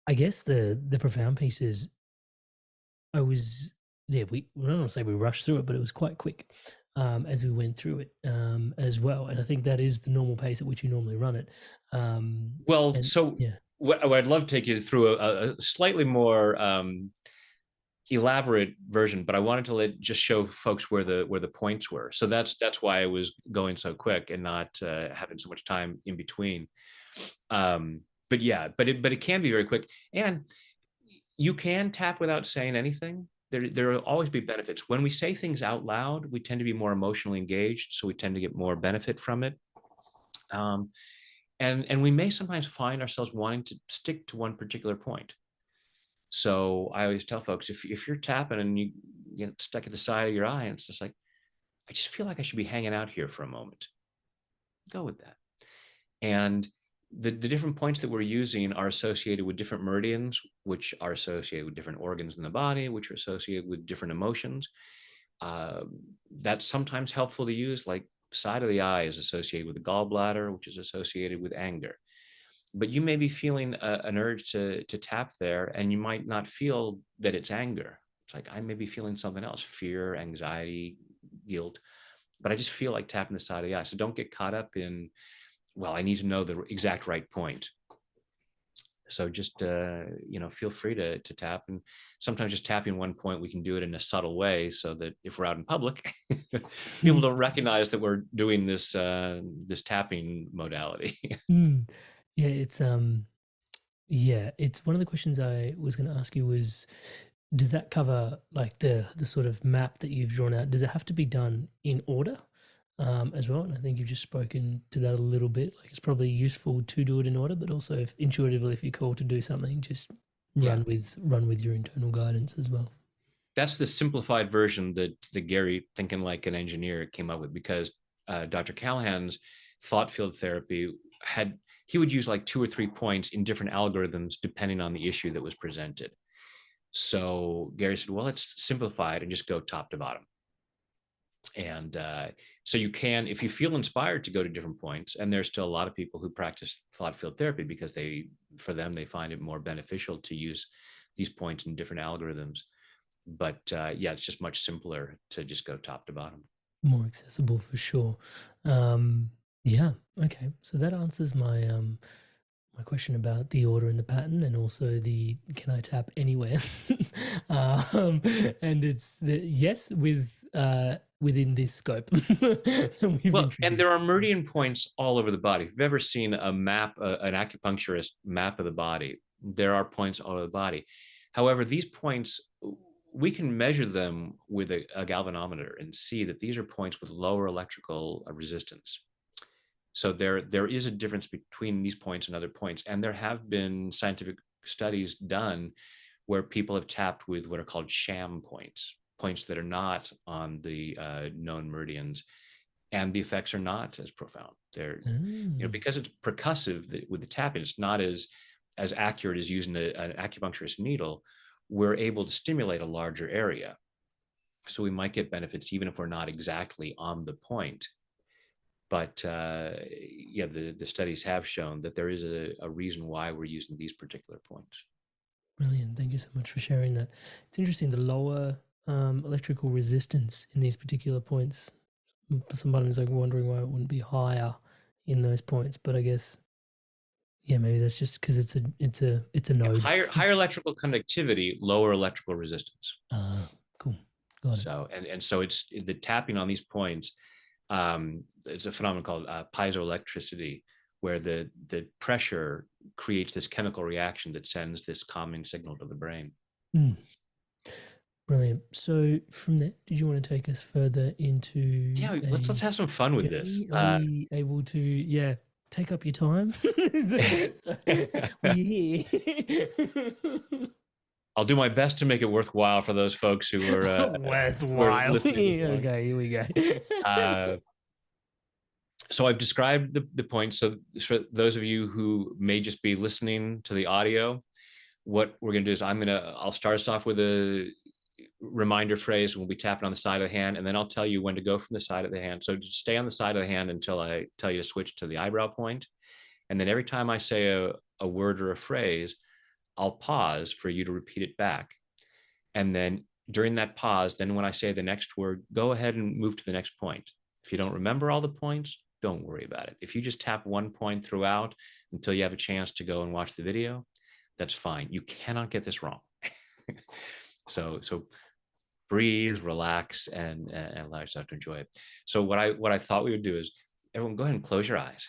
I guess the profound piece is I don't want to say we rushed through it, but it was quite quick as we went through it as well. And I think that is the normal pace at which you normally run it. What I'd love to take you through a slightly more elaborate version, but I wanted to just show folks where the points were. So that's why I was going so quick and not having so much time in between. But it can be very quick, and you can tap without saying anything. There will always be benefits. When we say things out loud, we tend to be more emotionally engaged, so we tend to get more benefit from it. And we may sometimes find ourselves wanting to stick to one particular point. So I always tell folks, if you're tapping and you get stuck at the side of your eye, and it's just like, I just feel like I should be hanging out here for a moment. Go with that. And the different points that we're using are associated with different meridians, which are associated with different organs in the body, which are associated with different emotions. That's sometimes helpful to use, like side of the eye is associated with the gallbladder, which is associated with anger. But you may be feeling an urge to tap there, and you might not feel that it's anger. It's like, I may be feeling something else, fear, anxiety, guilt, but I just feel like tapping the side of the eye. So don't get caught up in, well, I need to know the exact right point. So just, feel free to tap. And sometimes just tapping one point, we can do it in a subtle way so that if we're out in public, people don't recognize that we're doing this tapping modality. Yeah, it's one of the questions I was going to ask you was, does that cover like the sort of map that you've drawn out? Does it have to be done in order as well? And I think you've just spoken to that a little bit. Like, it's probably useful to do it in order, but also if intuitively, if you're called to do something, just run with your internal guidance as well. That's the simplified version that Gary, thinking like an engineer, came up with, because Dr. Callahan's thought field therapy he would use like 2 or 3 points in different algorithms depending on the issue that was presented. So Gary said, well, let's simplify it and just go top to bottom. And so you can, if you feel inspired to go to different points, and there's still a lot of people who practice thought field therapy because they find it more beneficial to use these points in different algorithms. But it's just much simpler to just go top to bottom. More accessible for sure. Okay. So that answers my my question about the order and the pattern, and also the can I tap anywhere? And it's the yes within this scope. Well, and there are meridian points all over the body. If you've ever seen a map, an acupuncturist map of the body, there are points all over the body. However, these points, we can measure them with a galvanometer and see that these are points with lower electrical resistance. So there is a difference between these points and other points. And there have been scientific studies done where people have tapped with what are called sham points that are not on the known meridians. And the effects are not as profound. They're, because it's percussive with the tapping, it's not as accurate as using an acupuncturist needle. We're able to stimulate a larger area. So we might get benefits even if we're not exactly on the point. But the studies have shown that there is a reason why we're using these particular points. Brilliant. Thank you so much for sharing that. It's interesting, the lower electrical resistance in these particular points. Somebody is like wondering why it wouldn't be higher in those points, but I guess, maybe that's just because it's a node. Higher electrical conductivity, lower electrical resistance. Cool. Got it. So and so it's the tapping on these points. It's a phenomenon called piezoelectricity, where the pressure creates this chemical reaction that sends this calming signal to the brain. Brilliant. So from there, did you want to take us further into? Let's have some fun with this. Are we able to take up your time? We're here. I'll do my best to make it worthwhile for those folks who are worthwhile. Okay, here we go. So I've described the points. So for those of you who may just be listening to the audio, what we're going to do is I'll start us off with a reminder phrase. We'll be tapping on the side of the hand, and then I'll tell you when to go from the side of the hand. So just stay on the side of the hand until I tell you to switch to the eyebrow point. And then every time I say a word or a phrase, I'll pause for you to repeat it back. And then during that pause, then when I say the next word, go ahead and move to the next point. If you don't remember all the points, don't worry about it. If you just tap one point throughout until you have a chance to go and watch the video, that's fine. You cannot get this wrong. So breathe, relax, and allow yourself to enjoy it. So what I thought we would do is, everyone go ahead and close your eyes,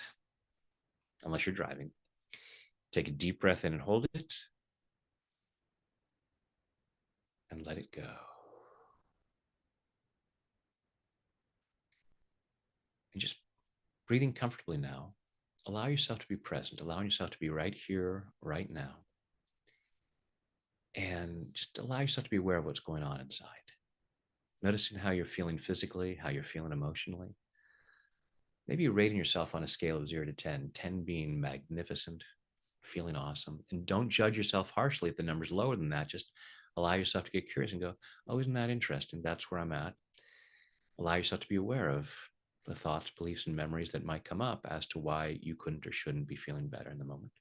unless you're driving. Take a deep breath in and hold it, and let it go. And just breathing comfortably now, allow yourself to be present, allowing yourself to be right here, right now. And just allow yourself to be aware of what's going on inside. Noticing how you're feeling physically, how you're feeling emotionally. Maybe you're rating yourself on a scale of 0 to 10, 10 being magnificent, feeling awesome. And don't judge yourself harshly if the number's lower than that. Just allow yourself to get curious and go, oh, isn't that interesting? That's where I'm at. Allow yourself to be aware of the thoughts, beliefs, and memories that might come up as to why you couldn't or shouldn't be feeling better in the moment.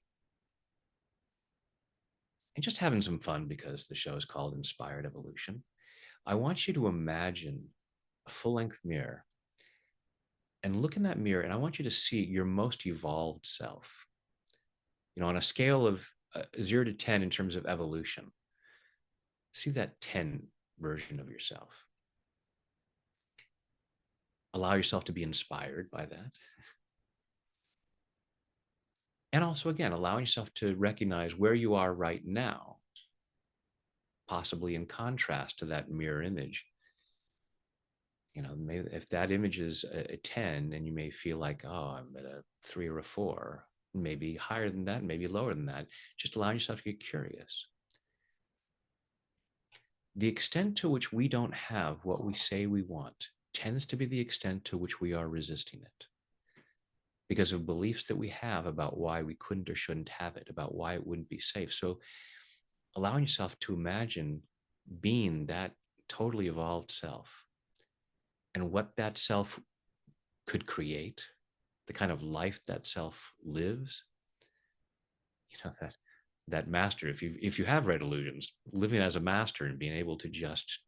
And just having some fun, because the show is called Inspired Evolution. I want you to imagine a full-length mirror and look in that mirror, and I want you to see your most evolved self. You know, on a scale of 0 to 10 in terms of evolution, see that 10 version of yourself. Allow yourself to be inspired by that. And also, again, allowing yourself to recognize where you are right now, possibly in contrast to that mirror image. You know, maybe if that image is a 10 and you may feel like, oh, I'm at a 3 or a 4, maybe higher than that, maybe lower than that, just allowing yourself to get curious. The extent to which we don't have what we say we want tends to be the extent to which we are resisting it, because of beliefs that we have about why we couldn't or shouldn't have it, about why it wouldn't be safe. So allowing yourself to imagine being that totally evolved self and what that self could create, the kind of life that self lives. You know, that master, if you have read Illusions, living as a master and being able to just,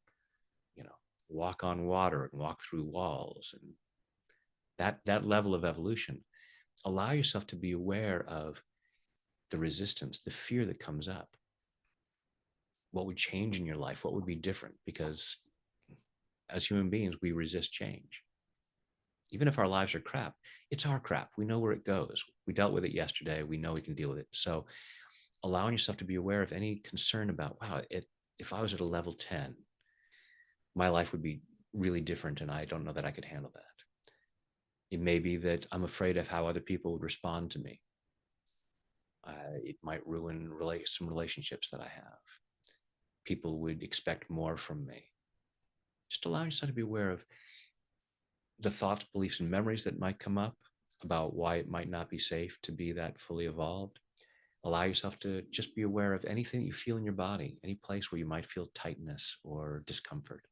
you know, walk on water and walk through walls, and that level of evolution, allow yourself to be aware of the resistance, the fear that comes up. What would change in your life? What would be different? Because as human beings, we resist change. Even if our lives are crap, it's our crap. We know where it goes. We dealt with it yesterday. We know we can deal with it. So allowing yourself to be aware of any concern about, wow, if I was at a level 10, my life would be really different, and I don't know that I could handle that. It may be that I'm afraid of how other people would respond to me. It might ruin some relationships that I have. People would expect more from me. Just allow yourself to be aware of the thoughts, beliefs, and memories that might come up about why it might not be safe to be that fully evolved. Allow yourself to just be aware of anything that you feel in your body, any place where you might feel tightness or discomfort.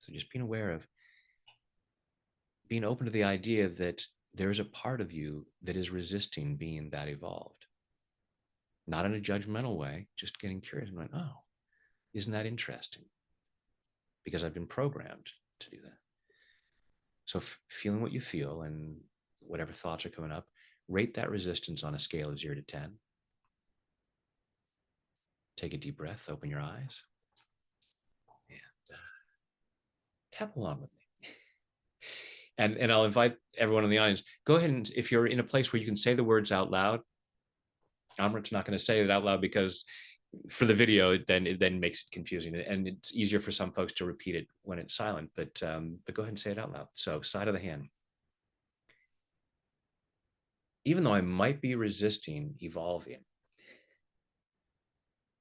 So just being aware of, being open to the idea that there's a part of you that is resisting being that evolved. Not in a judgmental way, just getting curious and going, oh, isn't that interesting? Because I've been programmed to do that. So feeling what you feel and whatever thoughts are coming up, rate that resistance on a scale of 0 to 10. Take a deep breath, open your eyes, and tap along with me. And I'll invite everyone in the audience, go ahead and, if you're in a place where you can say the words out loud, Amrit's not going to say it out loud because for the video, it then makes it confusing, and it's easier for some folks to repeat it when it's silent. But go ahead and say it out loud. So, side of the hand. Even though I might be resisting evolving,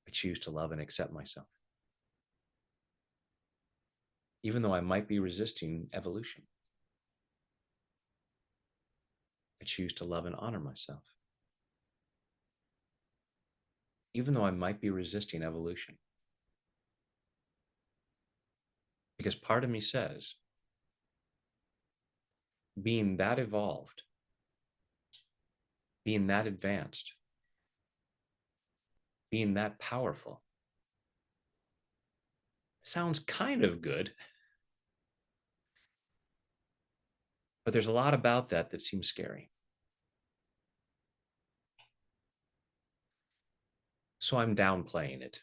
I choose to love and accept myself. Even though I might be resisting evolution, I choose to love and honor myself. Even though I might be resisting evolution, because part of me says, being that evolved, being that advanced, being that powerful, sounds kind of good, but there's a lot about that that seems scary. So I'm downplaying it,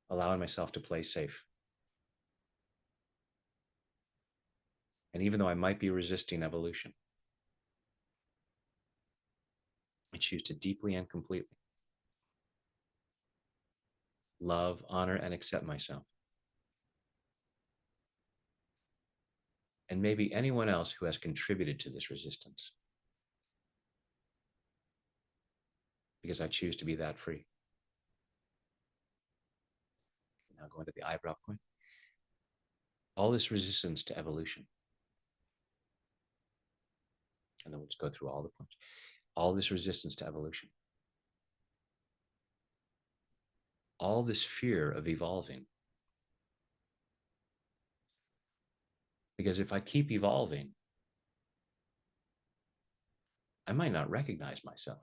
allowing myself to play safe. And even though I might be resisting evolution, I choose to deeply and completely love, honor, and accept myself. And maybe anyone else who has contributed to this resistance, because I choose to be that free. Now going to the eyebrow point. All this resistance to evolution. And then we'll just go through all the points. All this resistance to evolution. All this fear of evolving. Because if I keep evolving, I might not recognize myself.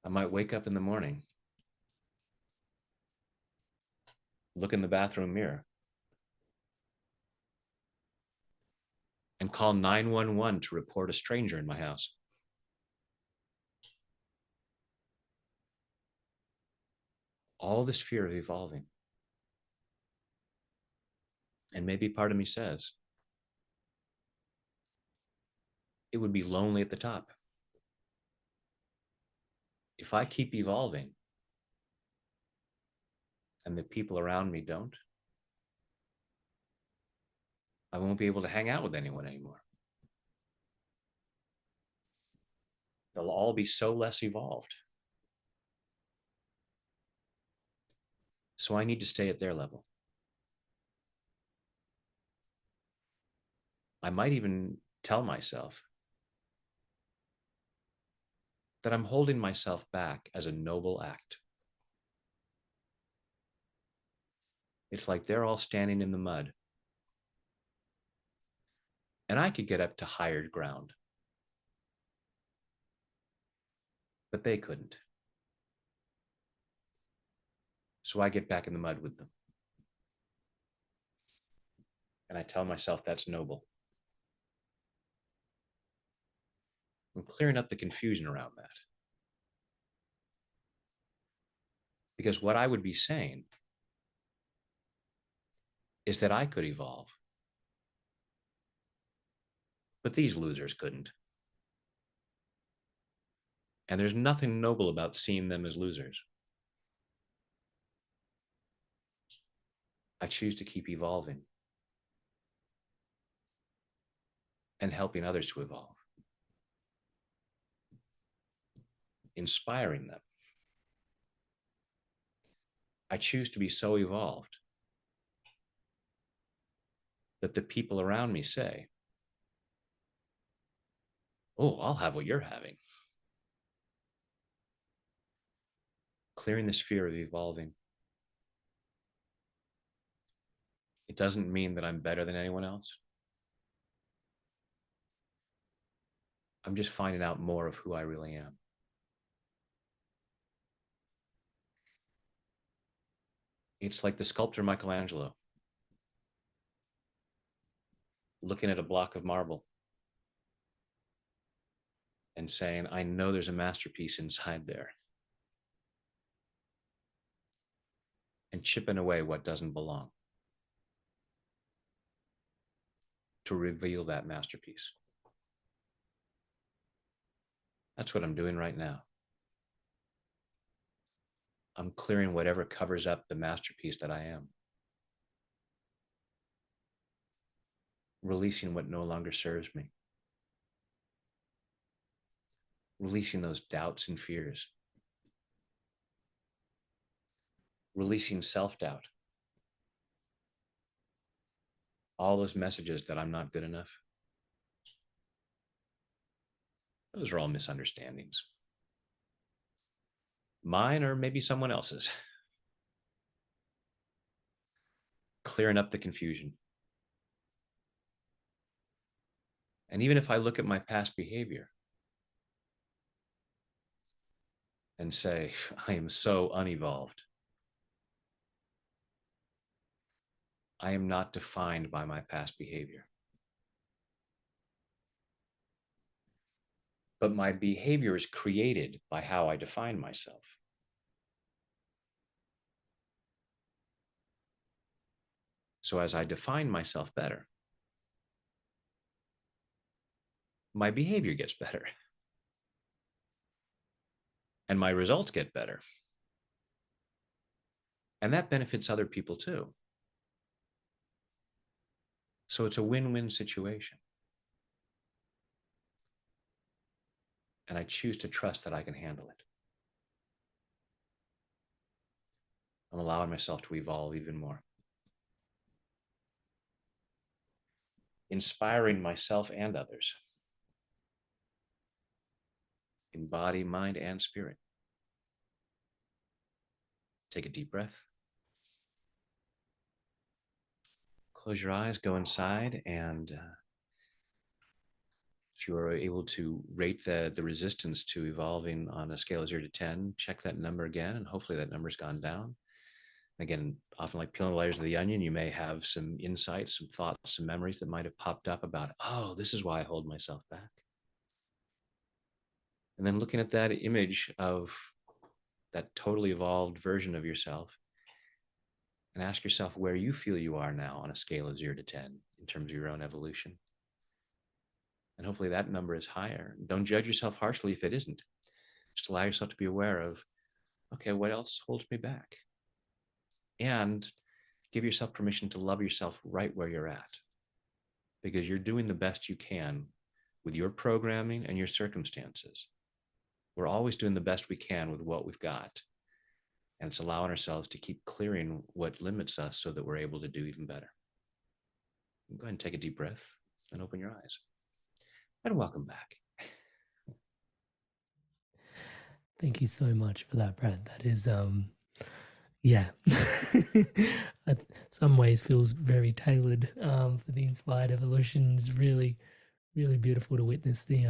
I might wake up in the morning, look in the bathroom mirror, and call 911 to report a stranger in my house. All this fear of evolving. And maybe part of me says, it would be lonely at the top. If I keep evolving and the people around me don't, I won't be able to hang out with anyone anymore. They'll all be so less evolved. So I need to stay at their level. I might even tell myself that I'm holding myself back as a noble act. It's like they're all standing in the mud. And I could get up to higher ground. But they couldn't. So I get back in the mud with them. And I tell myself that's noble. I'm clearing up the confusion around that. Because what I would be saying is that I could evolve. But these losers couldn't. And there's nothing noble about seeing them as losers. I choose to keep evolving and helping others to evolve, inspiring them. I choose to be so evolved that the people around me say, oh, I'll have what you're having. Clearing this fear of evolving. It doesn't mean that I'm better than anyone else. I'm just finding out more of who I really am. It's like the sculptor Michelangelo looking at a block of marble and saying, I know there's a masterpiece inside there. And chipping away what doesn't belong to reveal that masterpiece. That's what I'm doing right now. I'm clearing whatever covers up the masterpiece that I am. Releasing what no longer serves me. Releasing those doubts and fears. Releasing self-doubt. All those messages that I'm not good enough. Those are all misunderstandings. Mine or maybe someone else's. Clearing up the confusion. And even if I look at my past behavior and say, I am so unevolved. I am not defined by my past behavior. But my behavior is created by how I define myself. So as I define myself better, my behavior gets better. And my results get better. And that benefits other people too. So it's a win-win situation. And I choose to trust that I can handle it. I'm allowing myself to evolve even more. Inspiring myself and others in body, mind, and spirit. Take a deep breath. Close your eyes, go inside, and if you are able to rate the resistance to evolving on a scale of 0 to 10, check that number again, and hopefully that number's gone down. Again, often like peeling the layers of the onion, you may have some insights, some thoughts, some memories that might have popped up about, oh, this is why I hold myself back. And then looking at that image of that totally evolved version of yourself, and ask yourself where you feel you are now on a scale of 0 to 10 in terms of your own evolution. And hopefully that number is higher. Don't judge yourself harshly if it isn't. Just allow yourself to be aware of, okay, what else holds me back? And give yourself permission to love yourself right where you're at, because you're doing the best you can with your programming and your circumstances. We're always doing the best we can with what we've got. And it's allowing ourselves to keep clearing what limits us so that we're able to do even better. Go ahead and take a deep breath and open your eyes. And welcome back. Thank you so much for that, Brad. That is, yeah, some ways feels very tailored for the inspired evolution. It's really, really beautiful to witness the,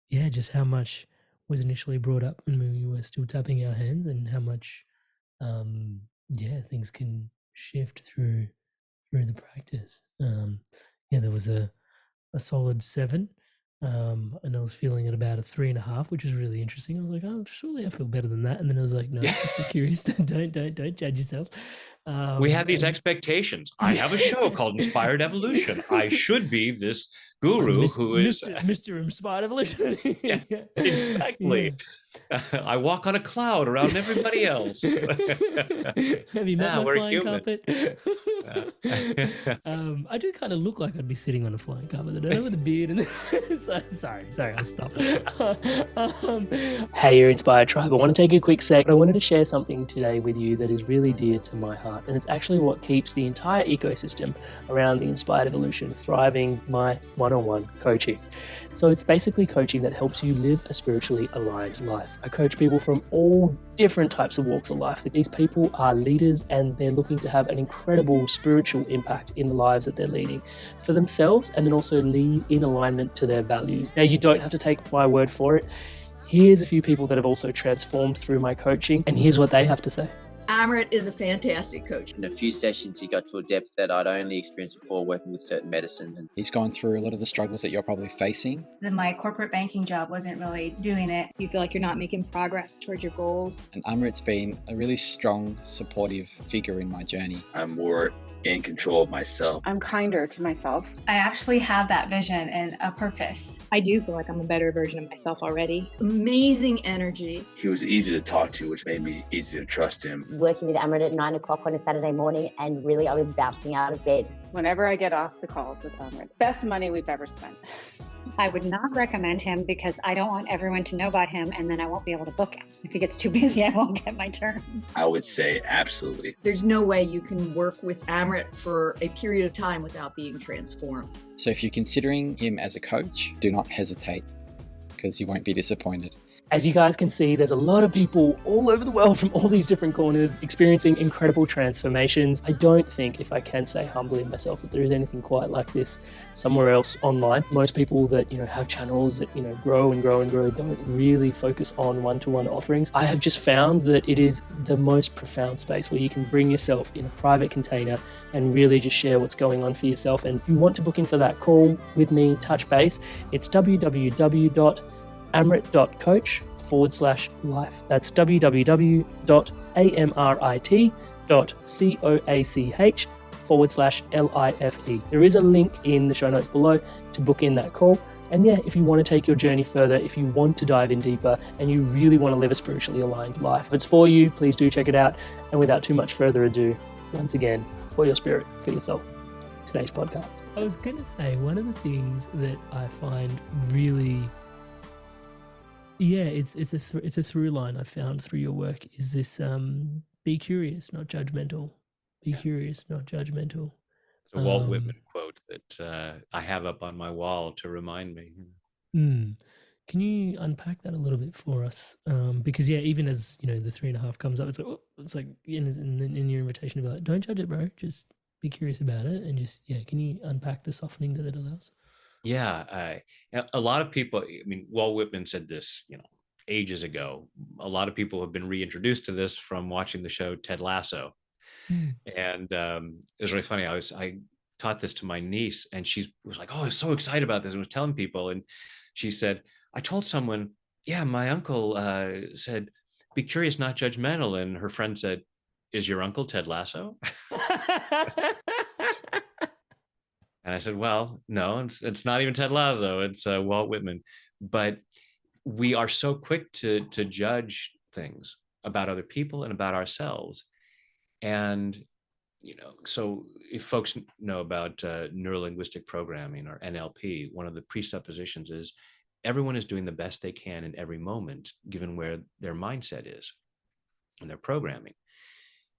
yeah, just how much was initially brought up when we were still tapping our hands, and how much, yeah, things can shift through the practice. Yeah, there was a solid 7. And I was feeling at about a 3.5, which was really interesting. I was like, oh, surely I feel better than that. And then I was like, no, just be curious. Don't judge yourself. We have these expectations. I have a show called Inspired Evolution. I should be this guru who is Mr. Inspired Evolution. Yeah, exactly. Yeah. I walk on a cloud around everybody else. Have you met my we're flying human. carpet? I do kind of look like I'd be sitting on a flying carpet. I don't know, with a beard and sorry, I'll stop. Hey, you're Inspired Tribe. I want to take a quick sec. I wanted to share something today with you that is really dear to my heart, and it's actually what keeps the entire ecosystem around the Inspired Evolution thriving, my one-on-one coaching. So it's basically coaching that helps you live a spiritually aligned life. I coach people from all different types of walks of life. These people are leaders, and they're looking to have an incredible spiritual impact in the lives that they're leading for themselves, and then also lead in alignment to their values. Now, you don't have to take my word for it. Here's a few people that have also transformed through my coaching, and here's what they have to say. Amrit is a fantastic coach. In a few sessions, he got to a depth that I'd only experienced before working with certain medicines. And he's gone through a lot of the struggles that you're probably facing. Then my corporate banking job wasn't really doing it. You feel like you're not making progress towards your goals. And Amrit's been a really strong, supportive figure in my journey. I'm more in control of myself. I'm kinder to myself. I actually have that vision and a purpose. I do feel like I'm a better version of myself already. Amazing energy. He was easy to talk to, which made me easy to trust him. Working with Amrit at 9 o'clock on a Saturday morning, and really I was bouncing out of bed. Whenever I get off the calls with Amrit, best money we've ever spent. I would not recommend him because I don't want everyone to know about him, and then I won't be able to book him. If he gets too busy, I won't get my turn. I would say absolutely. There's no way you can work with Amrit for a period of time without being transformed. So if you're considering him as a coach, do not hesitate, because you won't be disappointed. As you guys can see, there's a lot of people all over the world from all these different corners experiencing incredible transformations. I don't think, if I can say humbly myself, that there is anything quite like this somewhere else online. Most people that, have channels that, grow and grow and grow don't really focus on one-to-one offerings. I have just found that it is the most profound space where you can bring yourself in a private container and really just share what's going on for yourself. And if you want to book in for that call with me, touch base, it's www.amrit.coach/life. That's www.amrit.coach/life. There is a link in the show notes below to book in that call. And yeah, if you want to take your journey further, if you want to dive in deeper, and you really want to live a spiritually aligned life, if it's for you, please do check it out. And without too much further ado, once again, for your spirit, for yourself, today's podcast. I was going to say, one of the things that I find really... Yeah, it's a through line I found through your work is this Be curious, not judgmental. Be curious, not judgmental. It's a Walt Whitman quote that I have up on my wall to remind me. Can you unpack that a little bit for us? Because even as the 3.5 comes up, it's like in your invitation to be like, don't judge it, bro. Just be curious about it, and just can you unpack the softening that it allows? Yeah, a lot of people. I mean, Walt Whitman said this, ages ago. A lot of people have been reintroduced to this from watching the show Ted Lasso, and it was really funny. I taught this to my niece, and she was like, "Oh, I was so excited about this," and was telling people, and she said, "I told someone, yeah, my uncle said, be curious, not judgmental," and her friend said, "Is your uncle Ted Lasso?" And I said, well, no, it's not even Ted Lasso. It's Walt Whitman. But we are so quick to judge things about other people and about ourselves. And, so if folks know about neurolinguistic programming or NLP, one of the presuppositions is everyone is doing the best they can in every moment, given where their mindset is and their programming.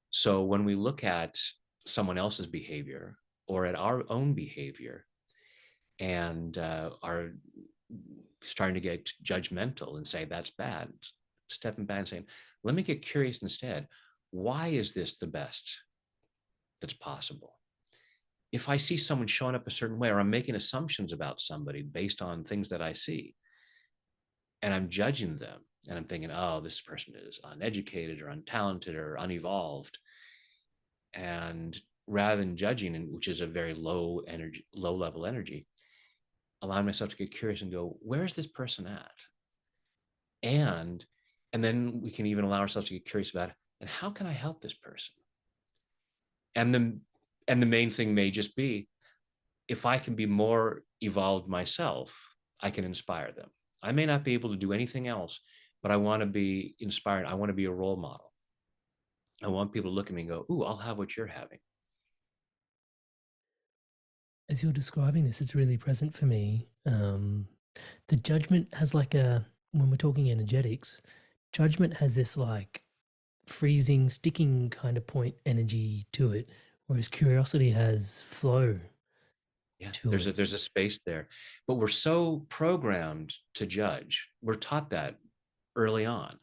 So when we look at someone else's behavior, or at our own behavior, and are starting to get judgmental and say that's bad, stepping back and saying, let me get curious instead. Why is this the best that's possible? If I see someone showing up a certain way, or I'm making assumptions about somebody based on things that I see, and I'm judging them, and I'm thinking, oh, this person is uneducated or untalented or unevolved, and rather than judging, which is a very low level energy, allowing myself to get curious and go, where's this person at? And then we can even allow ourselves to get curious about, and how can I help this person? And the main thing may just be, if I can be more evolved myself, I can inspire them. I may not be able to do anything else, but I want to be inspired. I want to be a role model. I want people to look at me and go, ooh, I'll have what you're having. As you're describing this, it's really present for me. The judgment has when we're talking energetics, judgment has this freezing, sticking kind of point energy to it, whereas curiosity has flow. Yeah, there's a space there, but we're so programmed to judge. We're taught that early on.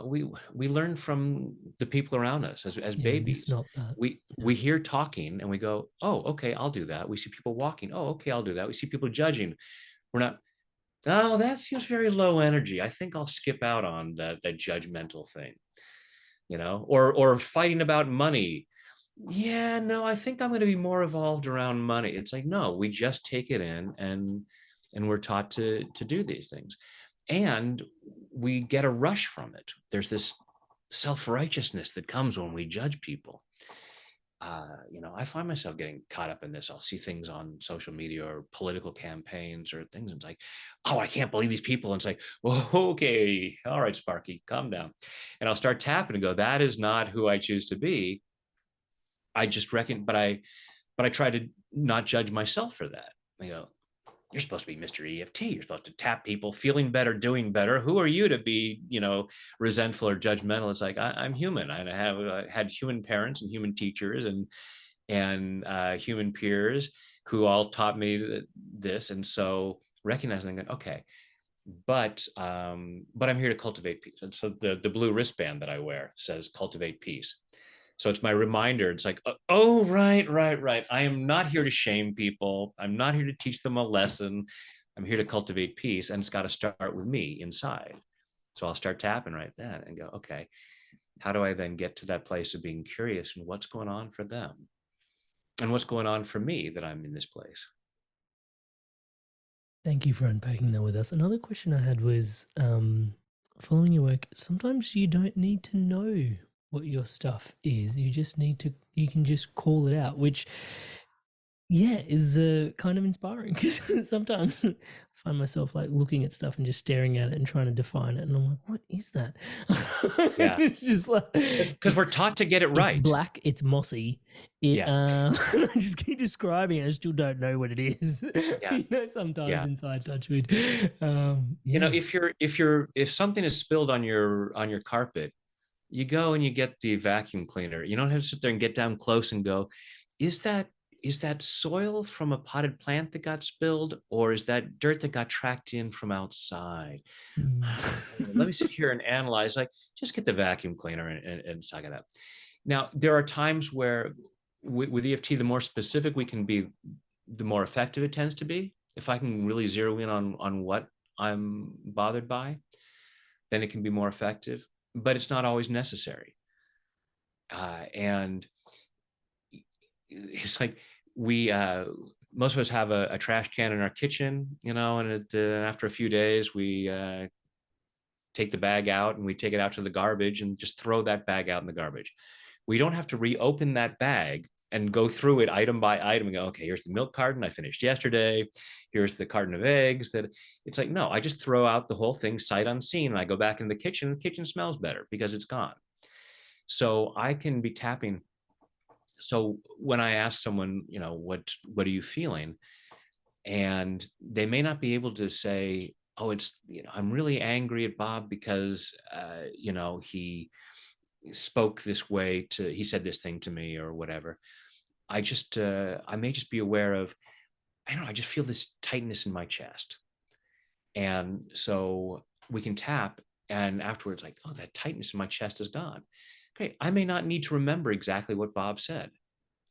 We learn from the people around us as babies. Not that. We hear talking and we go, oh, okay, I'll do that. We see people walking. Oh, okay, I'll do that. We see people judging. We're not, oh, that seems very low energy. I think I'll skip out on that judgmental thing, or fighting about money. Yeah, no, I think I'm going to be more evolved around money. It's like, no, we just take it in and we're taught to do these things. And we get a rush from it. There's this self-righteousness that comes when we judge people. I find myself getting caught up in this. I'll see things on social media or political campaigns or things. And it's like, oh, I can't believe these people. And it's like, well, okay, all right, Sparky, calm down. And I'll start tapping and go, that is not who I choose to be. I just reckon, but I try to not judge myself for that. I go, you're supposed to be Mr. EFT. You're supposed to tap people, feeling better, doing better. Who are you to be, resentful or judgmental? It's like, I'm human. I have had human parents and human teachers and human peers who all taught me this. And so recognizing that, okay, but I'm here to cultivate peace. And so the blue wristband that I wear says cultivate peace. So it's my reminder. It's like, oh, right. I am not here to shame people. I'm not here to teach them a lesson. I'm here to cultivate peace. And it's got to start with me inside. So I'll start tapping right then and go, okay, how do I then get to that place of being curious and what's going on for them? And what's going on for me that I'm in this place? Thank you for unpacking that with us. Another question I had was, following your work, sometimes you don't need to know what your stuff is. You can just call it out, which is kind of inspiring, because sometimes I find myself looking at stuff and just staring at it and trying to define it, and I'm like, what is that? Yeah. It's just because we're taught to get it right. It's black, it's mossy. I just keep describing it. I still don't know what it is. Sometimes inside Touchwood. If something is spilled on your carpet, You go and you get the vacuum cleaner. You don't have to sit there and get down close and go, is that soil from a potted plant that got spilled, or is that dirt that got tracked in from outside? Let me sit here and analyze. Like, just get the vacuum cleaner and suck it up. Now, there are times where with EFT, the more specific we can be, the more effective it tends to be. If I can really zero in on what I'm bothered by, then it can be more effective, but it's not always necessary. And it's like most of us have a trash can in our kitchen, and after a few days, we take the bag out and we take it out to the garbage and just throw that bag out in the garbage. We don't have to reopen that bag and go through it item by item and go, okay, here's the milk carton I finished yesterday. Here's the carton of eggs. That it's like, no, I just throw out the whole thing sight unseen. And I go back in the kitchen. The kitchen smells better because it's gone. So I can be tapping. So when I ask someone, what are you feeling? And they may not be able to say, oh, it's, I'm really angry at Bob because, he spoke this way he said this thing to me or whatever. I may just be aware of, I just feel this tightness in my chest. And so we can tap, and afterwards, like, oh, that tightness in my chest is gone. Great. I may not need to remember exactly what Bob said.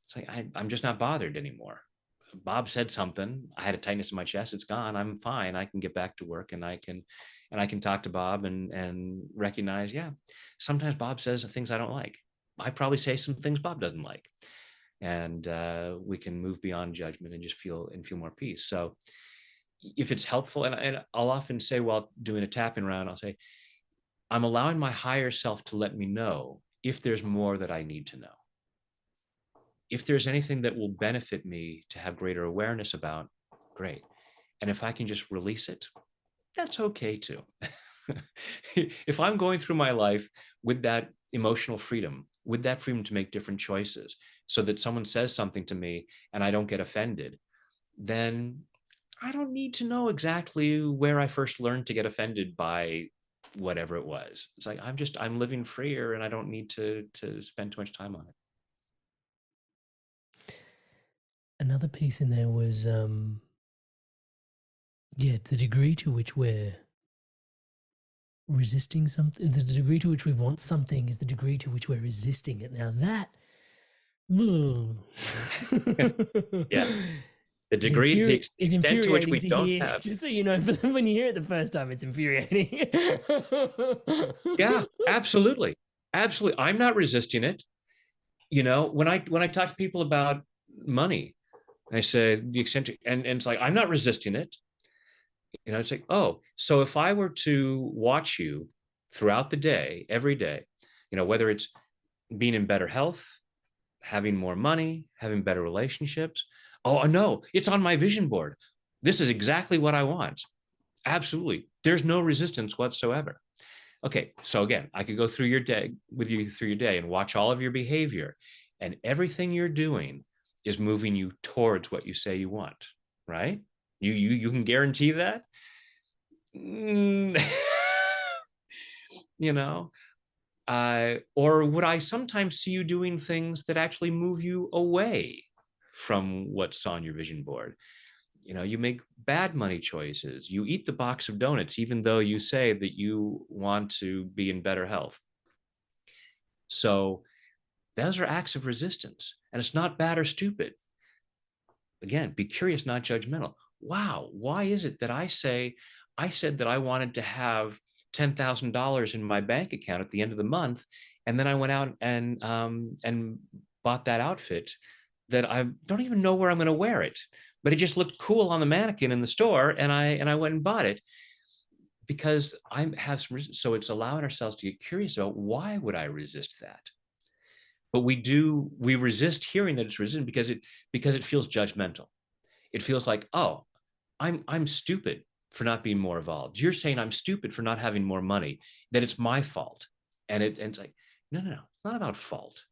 It's like, I'm just not bothered anymore. Bob said something. I had a tightness in my chest. It's gone. I'm fine. I can get back to work, and I can talk to Bob and recognize, yeah, sometimes Bob says things I don't like. I probably say some things Bob doesn't like, and we can move beyond judgment and just feel more peace. So if it's helpful, and I'll often say while doing a tapping round, I'll say, I'm allowing my higher self to let me know if there's more that I need to know. If there's anything that will benefit me to have greater awareness about, great. And if I can just release it, that's okay too. If I'm going through my life with that emotional freedom, with that freedom to make different choices, so that someone says something to me and I don't get offended, then I don't need to know exactly where I first learned to get offended by whatever it was. It's like, I'm living freer, and I don't need to spend too much time on it. Another piece in there was, the degree to which we're resisting something, the degree to which we want something is the degree to which we're resisting it. Now that, yeah, the degree, the extent to which we don't have. Just so you know, when you hear it the first time, it's infuriating. Yeah, absolutely, absolutely. I'm not resisting it. When I talk to people about money, I say the extent to, and it's like, I'm not resisting it. It's like, oh, so if I were to watch you throughout the day, every day, whether it's being in better health, having more money, having better relationships, oh, no, it's on my vision board. This is exactly what I want. Absolutely. There's no resistance whatsoever. Okay, so again, I could go through your day with you through your day and watch all of your behavior, and everything you're doing is moving you towards what you say you want, right? You can guarantee that? Or would I sometimes see you doing things that actually move you away from what's on your vision board? You make bad money choices. You eat the box of donuts, even though you say that you want to be in better health. So those are acts of resistance, and it's not bad or stupid. Again, be curious, not judgmental. Wow, why is it that I said that I wanted to have $10,000 in my bank account at the end of the month, and then I went out and bought that outfit that I don't even know where I'm going to wear it, but it just looked cool on the mannequin in the store, and I went and bought it because I have some. So it's allowing ourselves to get curious about, why would I resist that? But we resist hearing that it's resistant because it feels judgmental. It feels like, oh, I'm stupid for not being more evolved. You're saying I'm stupid for not having more money, that it's my fault. And it's like, no, it's not about fault.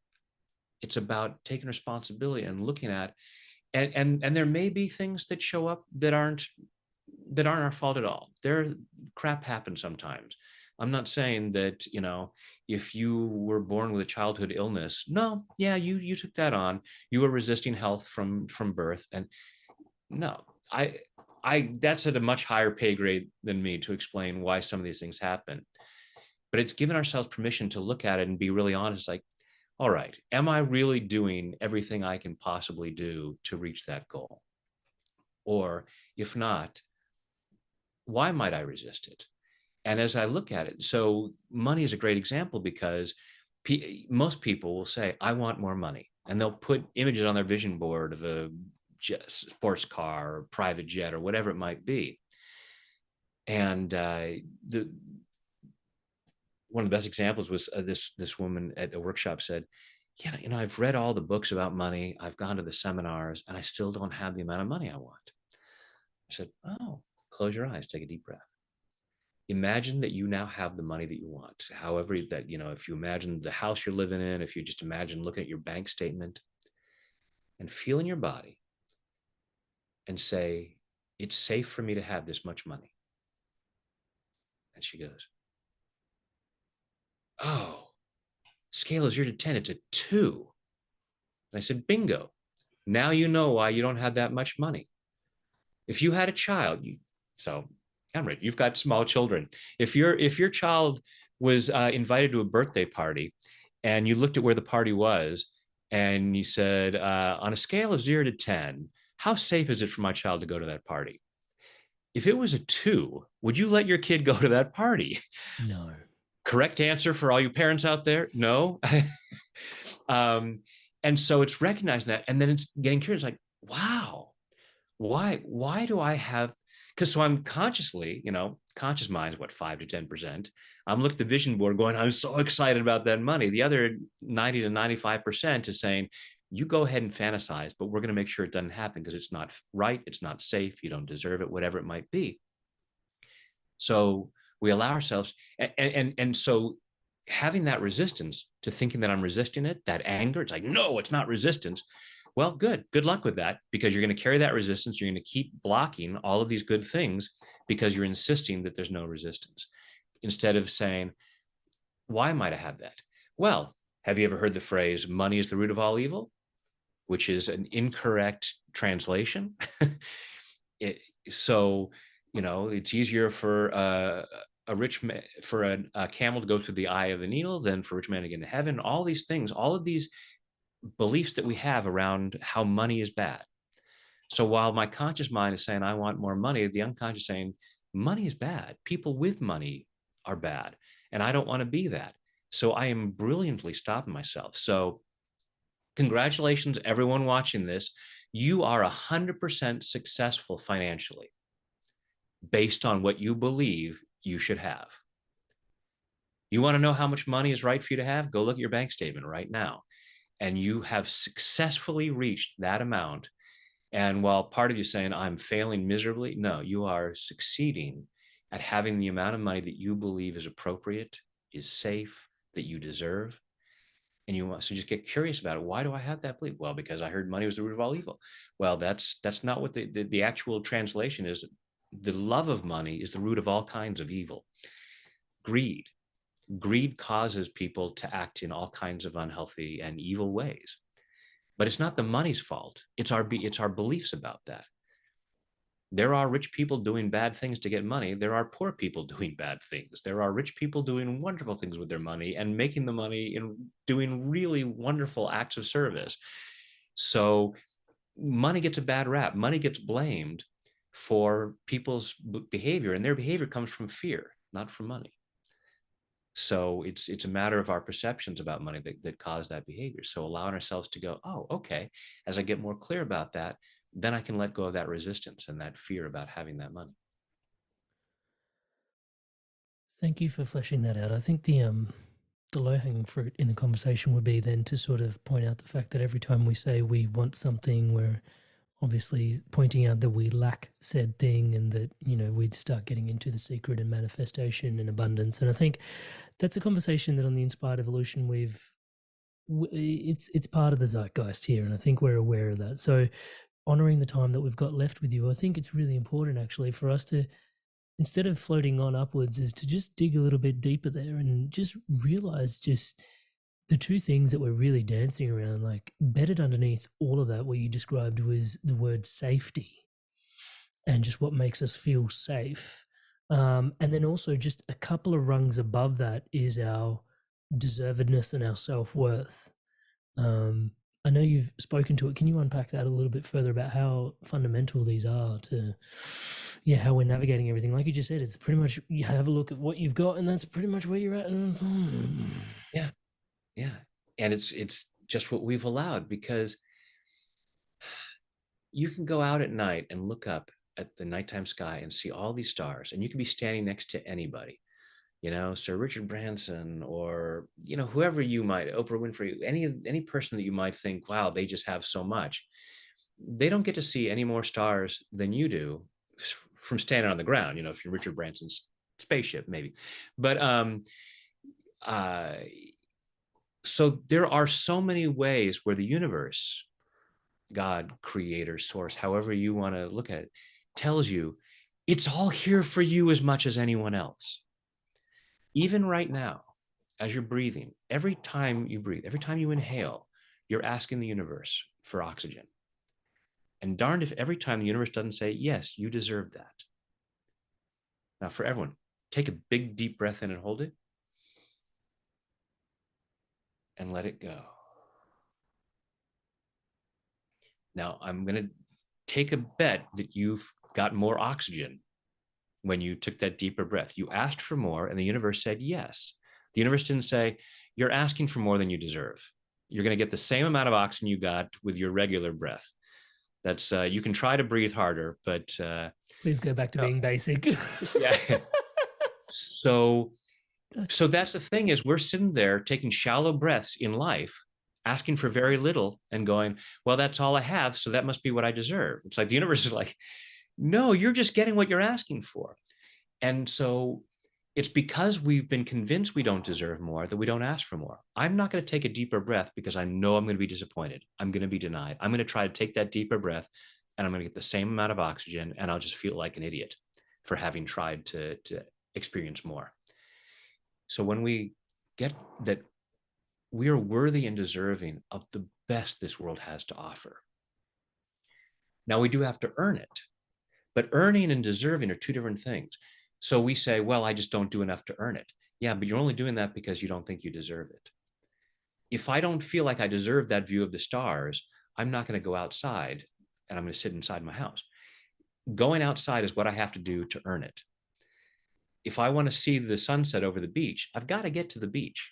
It's about taking responsibility and looking at, and there may be things that show up that aren't our fault at all. Crap happens sometimes. I'm not saying that, if you were born with a childhood illness, no, yeah, you took that on. You were resisting health from birth. And no, I that's at a much higher pay grade than me to explain why some of these things happen. But it's given ourselves permission to look at it and be really honest, like, all right, am I really doing everything I can possibly do to reach that goal? Or if not, why might I resist it? And as I look at it, so money is a great example because most people will say, I want more money. And they'll put images on their vision board of a sports car or private jet or whatever it might be. And one of the best examples was this woman at a workshop said, yeah, I've read all the books about money. I've gone to the seminars and I still don't have the amount of money I want. I said, oh, close your eyes, take a deep breath. Imagine that you now have the money that you want. However, that, if you imagine the house you're living in, if you just imagine looking at your bank statement and feel in your body and say, it's safe for me to have this much money. And she goes, oh, scale of 0 to 10, it's a 2. And I said, bingo. Now you know why you don't have that much money. If you had a child, Amrit, you've got small children. If your child was invited to a birthday party and you looked at where the party was and you said, on a scale of 0 to 10, how safe is it for my child to go to that party? If it was a 2, would you let your kid go to that party? No. Correct answer for all you parents out there? No. And so it's recognizing that, and then it's getting curious, like, wow, why do I have, because so I'm consciously, conscious mind is what, 5 to 10%. I'm looking at the vision board going, I'm so excited about that money. The other 90 to 95% is saying, you go ahead and fantasize, but we're going to make sure it doesn't happen because it's not right. It's not safe. You don't deserve it, whatever it might be. So we allow ourselves, and so having that resistance to thinking that I'm resisting it, that anger, it's like, no, it's not resistance. Well, good luck with that, because you're going to carry that resistance. You're going to keep blocking all of these good things because you're insisting that there's no resistance, instead of saying, why might I have that? Well, have you ever heard the phrase, money is the root of all evil, which is an incorrect translation? So, it's easier for a camel to go through the eye of the needle than for a rich man to get into heaven. All these things, all of these beliefs that we have around how money is bad. So while my conscious mind is saying, I want more money, the unconscious is saying, money is bad. People with money are bad. And I don't want to be that. So I am brilliantly stopping myself. So congratulations, everyone watching this. You are 100% successful financially based on what you believe you should have. You want to know how much money is right for you to have? Go look at your bank statement right now. And you have successfully reached that amount. And while part of you is saying, I'm failing miserably, no, you are succeeding at having the amount of money that you believe is appropriate, is safe, that you deserve. And you want to just get curious about it. Why do I have that belief? Well, because I heard money was the root of all evil. Well, that's not what the actual translation is. The love of money is the root of all kinds of evil. Greed causes people to act in all kinds of unhealthy and evil ways. But it's not the money's fault. It's our beliefs about that. There are rich people doing bad things to get money. There are poor people doing bad things. There are rich people doing wonderful things with their money and making the money and doing really wonderful acts of service. So money gets a bad rap. Money gets blamed for people's behavior, and their behavior comes from fear, not from money. So it's a matter of our perceptions about money that cause that behavior. So allowing ourselves to go, oh, okay, as I get more clear about that, then I can let go of that resistance and that fear about having that money. Thank you for fleshing that out. I think the low-hanging fruit in the conversation would be then to sort of point out the fact that every time we say we want something, we're obviously pointing out that we lack said thing, and that, we'd start getting into the secret and manifestation and abundance. And I think that's a conversation that on the Inspired Evolution it's part of the zeitgeist here, and I think we're aware of that. So honoring the time that we've got left with you, I think it's really important actually for us to instead of floating on upwards, is to just dig a little bit deeper there and just realize just the two things that we're really dancing around. Like, bedded underneath all of that, what you described was the word safety and just what makes us feel safe. And then also just a couple of rungs above that is our deservedness and our self-worth. I know you've spoken to it. Can you unpack that a little bit further about how fundamental these are to, how we're navigating everything? Like you just said, it's pretty much, you have a look at what you've got and that's pretty much where you're at. Yeah. Yeah. And it's just what we've allowed, because you can go out at night and look up at the nighttime sky and see all these stars, and you can be standing next to anybody, Sir Richard Branson, or, whoever you might, Oprah Winfrey, any person that you might think, wow, they just have so much. They don't get to see any more stars than you do from standing on the ground, if you're Richard Branson's spaceship, maybe. But so there are so many ways where the universe, God, creator, source, however you want to look at it, tells you it's all here for you as much as anyone else. Even right now, as you're breathing, every time you breathe, every time you inhale, you're asking the universe for oxygen. And darned if every time the universe doesn't say, yes, you deserve that. Now, for everyone, take a big, deep breath in and hold it. And let it go. Now, I'm going to take a bet that you've got more oxygen when you took that deeper breath. You asked for more, and the universe said yes. The universe didn't say, you're asking for more than you deserve. You're going to get the same amount of oxygen you got with your regular breath. That's you can try to breathe harder, but please go back to being basic. Yeah. So that's the thing, is we're sitting there taking shallow breaths in life, asking for very little and going, well, that's all I have, so that must be what I deserve. It's like the universe is like, no, you're just getting what you're asking for. And so it's because we've been convinced we don't deserve more that we don't ask for more. I'm not going to take a deeper breath because I know I'm going to be disappointed. I'm going to be denied. I'm going to try to take that deeper breath, and I'm going to get the same amount of oxygen, and I'll just feel like an idiot for having tried to experience more. So when we get that we are worthy and deserving of the best this world has to offer. Now, we do have to earn it, but earning and deserving are two different things. So we say, well, I just don't do enough to earn it. Yeah, but you're only doing that because you don't think you deserve it. If I don't feel like I deserve that view of the stars, I'm not going to go outside, and I'm going to sit inside my house. Going outside is what I have to do to earn it. If I want to see the sunset over the beach, I've got to get to the beach.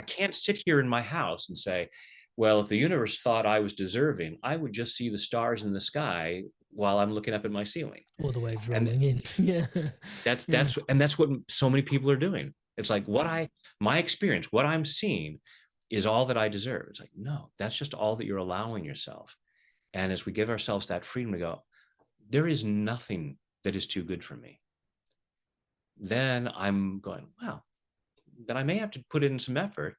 I can't sit here in my house and say, well, if the universe thought I was deserving, I would just see the stars in the sky while I'm looking up at my ceiling. Or the waves rolling in. Yeah. That's what so many people are doing. It's like my experience, what I'm seeing is all that I deserve. It's like, no, that's just all that you're allowing yourself. And as we give ourselves that freedom to go, there is nothing that is too good for me. Then I'm going, well, then I may have to put in some effort,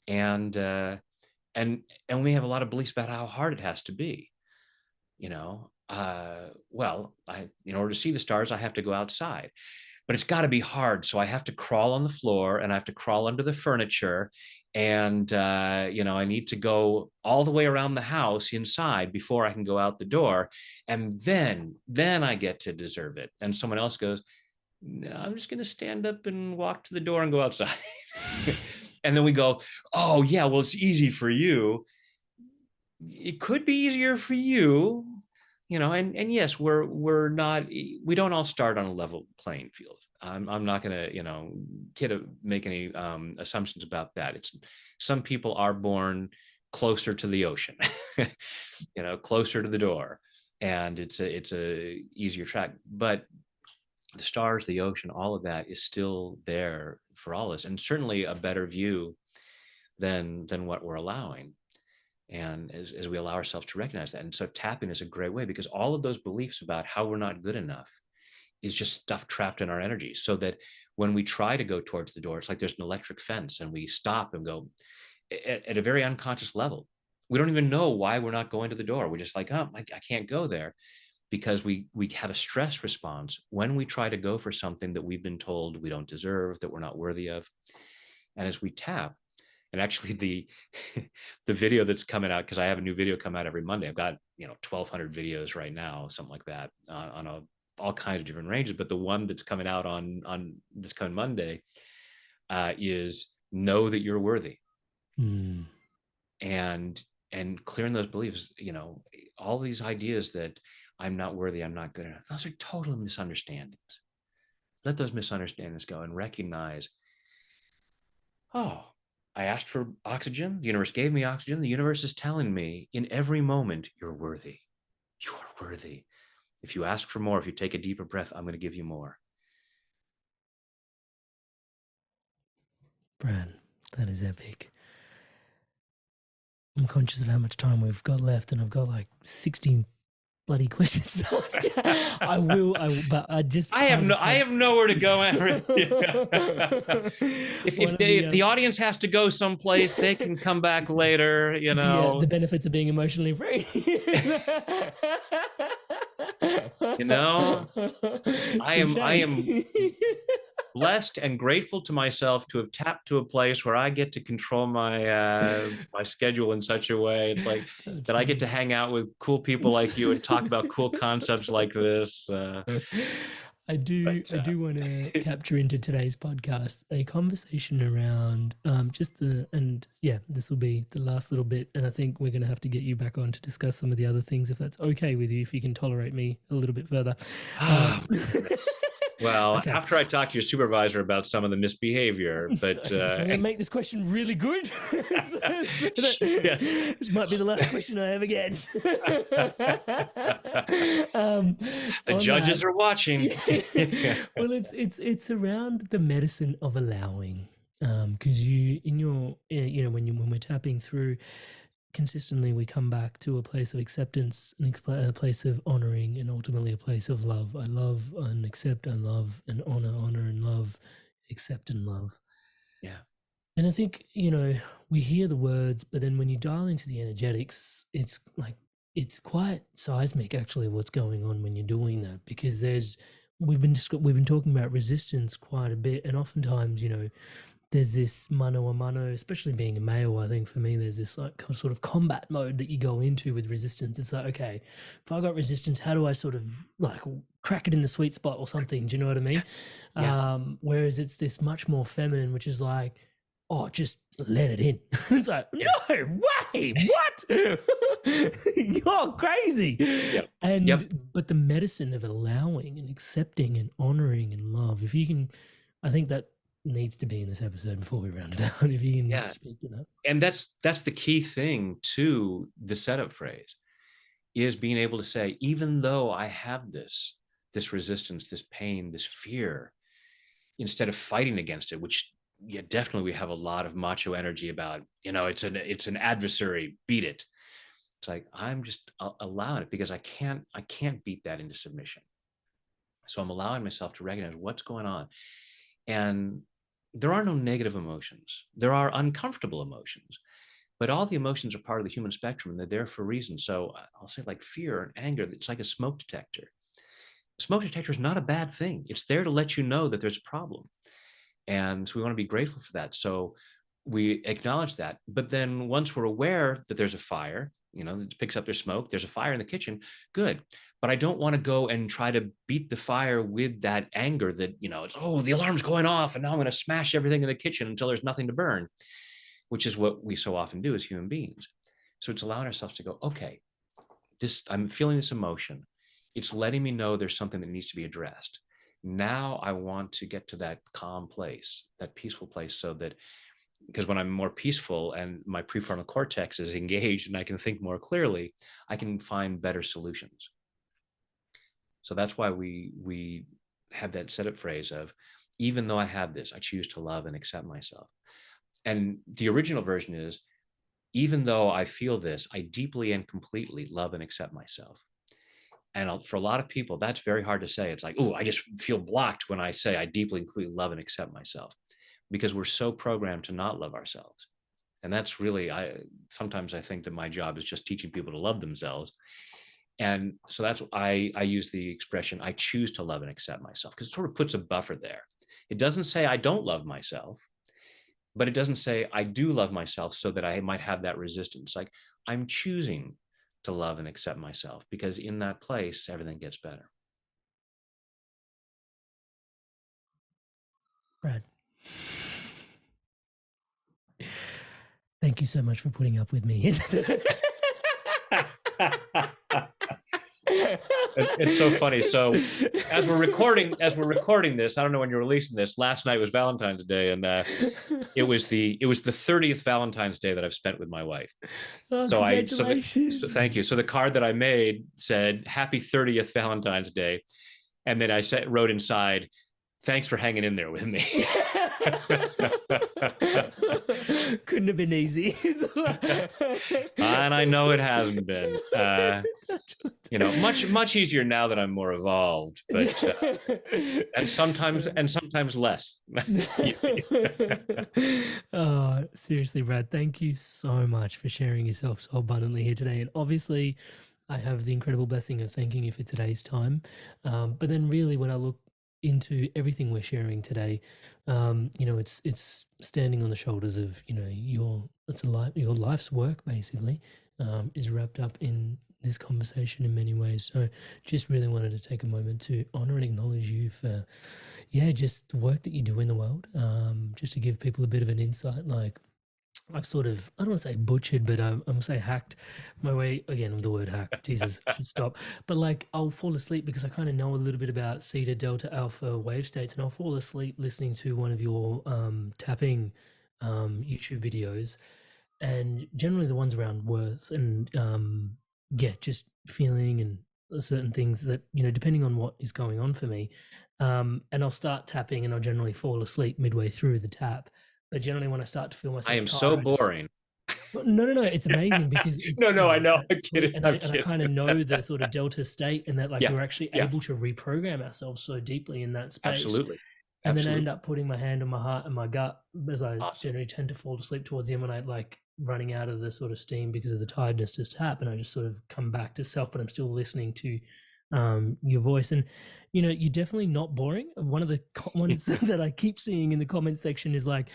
and we have a lot of beliefs about how hard it has to be. In order to see the stars, I have to go outside, but it's got to be hard. So I have to crawl on the floor, and I have to crawl under the furniture, and I need to go all the way around the house inside before I can go out the door, and then I get to deserve it. And someone else goes, no, I'm just going to stand up and walk to the door and go outside. And then we go, oh yeah, well, it's easy for you. It could be easier for you, and yes, we don't all start on a level playing field. I'm not going to, make any assumptions about that. It's some people are born closer to the ocean, closer to the door, and it's a easier track. But the stars, the ocean, all of that is still there for all of us, and certainly a better view than what we're allowing. And as we allow ourselves to recognize that. And so tapping is a great way, because all of those beliefs about how we're not good enough is just stuff trapped in our energy, so that when we try to go towards the door, it's like there's an electric fence, and we stop and go at a very unconscious level. We don't even know why we're not going to the door. We're just like, oh, I can't go there. because we have a stress response when we try to go for something that we've been told we don't deserve, that we're not worthy of. And as we tap, and actually the video that's coming out, because I have a new video come out every Monday. I've got 1,200 videos right now, something like that, on all kinds of different ranges. But the one that's coming out on this coming Monday is know that you're worthy. And clearing those beliefs, all these ideas that I'm not worthy, I'm not good enough, those are total misunderstandings. Let those misunderstandings go and recognize, oh, I asked for oxygen. The universe gave me oxygen. The universe is telling me in every moment, you're worthy. You are worthy. If you ask for more, if you take a deeper breath, I'm going to give you more. Brad, that is epic. I'm conscious of how much time we've got left, and I've got like 60 bloody questions to ask. I will, but I have nowhere to go, Amrit. If the audience has to go someplace, they can come back later. Yeah, the benefits of being emotionally free. I am blessed and grateful to myself to have tapped to a place where I get to control my my schedule in such a way. It's like that I get to hang out with cool people like you and talk about cool concepts like this. I do want to capture into today's podcast a conversation around this will be the last little bit, and I think we're going to have to get you back on to discuss some of the other things, if that's okay with you, if you can tolerate me a little bit further. Well, okay. After I talk to your supervisor about some of the misbehavior, but so I'm going to make this question really good. This might be the last question I ever get. The judges are watching. Well, it's around the medicine of allowing, because when we're tapping through. Consistently, we come back to a place of acceptance, a place of honoring, and ultimately a place of love. I love and accept and love and honor and love, accept and love. Yeah. And I think, we hear the words, but then when you dial into the energetics, it's quite seismic actually what's going on when you're doing that, because we've been talking about resistance quite a bit, and oftentimes, there's this mano a mano, especially being a male. I think for me, there's this like sort of combat mode that you go into with resistance. It's like, okay, if I got resistance, how do I sort of like crack it in the sweet spot or something? Do you know what I mean? Yeah. Whereas it's this much more feminine, which is like, oh, just let it in. It's like, no way, what? You're crazy. Yep. But the medicine of allowing and accepting and honoring and love, if you can, I think that needs to be in this episode before we round it out, if you can speak to that. And that's the key thing to the setup phrase, is being able to say, even though I have this resistance, this pain, this fear, instead of fighting against it, which definitely we have a lot of macho energy about, it's an adversary, beat it. It's like, I'm just allowing it, because I can't beat that into submission. So I'm allowing myself to recognize what's going on. And there are no negative emotions. There are uncomfortable emotions, but all the emotions are part of the human spectrum, and they're there for a reason. So I'll say, like fear and anger, it's like a smoke detector. A smoke detector is not a bad thing. It's there to let you know that there's a problem. And so we want to be grateful for that. So we acknowledge that. But then once we're aware that there's a fire, it picks up their smoke, there's a fire in the kitchen, good. But I don't want to go and try to beat the fire with that anger that, it's, oh, the alarm's going off and now I'm going to smash everything in the kitchen until there's nothing to burn, which is what we so often do as human beings. So it's allowing ourselves to go, okay, I'm feeling this emotion. It's letting me know there's something that needs to be addressed. Now I want to get to that calm place, that peaceful place, so that, because when I'm more peaceful and my prefrontal cortex is engaged and I can think more clearly, I can find better solutions. So that's why we have that setup phrase of, even though I have this, I choose to love and accept myself. And the original version is, even though I feel this, I deeply and completely love and accept myself. And for a lot of people, that's very hard to say. It's like, oh, I just feel blocked when I say I deeply and completely love and accept myself, because we're so programmed to not love ourselves. And that's really, sometimes I think that my job is just teaching people to love themselves. And so that's I use the expression, I choose to love and accept myself, because it sort of puts a buffer there. It doesn't say I don't love myself, but it doesn't say I do love myself so that I might have that resistance. Like, I'm choosing to love and accept myself, because in that place, everything gets better. Brad, thank you so much for putting up with me. It's so funny. So as we're recording this, I don't know when you're releasing this. Last night was Valentine's Day, and it was the 30th Valentine's Day that I've spent with my wife. Oh, so congratulations. so thank you. So the card that I made said "Happy 30th Valentine's Day," and then I wrote inside, "Thanks for hanging in there with me." Couldn't have been easy. And I know it hasn't been. Much easier now that I'm more evolved, but and sometimes less. Oh, seriously, Brad, thank you so much for sharing yourself so abundantly here today. And obviously, I have the incredible blessing of thanking you for today's time. But then really, when I look into everything we're sharing today, it's standing on the shoulders of, your life's work basically is wrapped up in this conversation in many ways. So just really wanted to take a moment to honor and acknowledge you for, just the work that you do in the world. Just to give people a bit of an insight, like, I've sort of, I don't want to say butchered, but I'm going to say hacked my way, again, the word hack, Jesus, I should stop. But like, I'll fall asleep because I kind of know a little bit about theta, delta, alpha wave states, and I'll fall asleep listening to one of your tapping YouTube videos, and generally the ones around worth and just feeling and certain things that, depending on what is going on for me. And I'll start tapping and I'll generally fall asleep midway through the tap. But generally, when I start to feel myself, I am so boring. No, it's amazing because it's, no, I know. I get it. And I kind of know the sort of delta state, and that we're actually Yeah. able to reprogram ourselves so deeply in that space. Absolutely. And then I end up putting my hand on my heart and my gut, as I Awesome. generally tend to fall asleep towards the end when I like running out of the sort of steam because of the tiredness to tap, and I just sort of come back to self, but I'm still listening to your voice. And you're definitely not boring. One of the ones that I keep seeing in the comment section is like,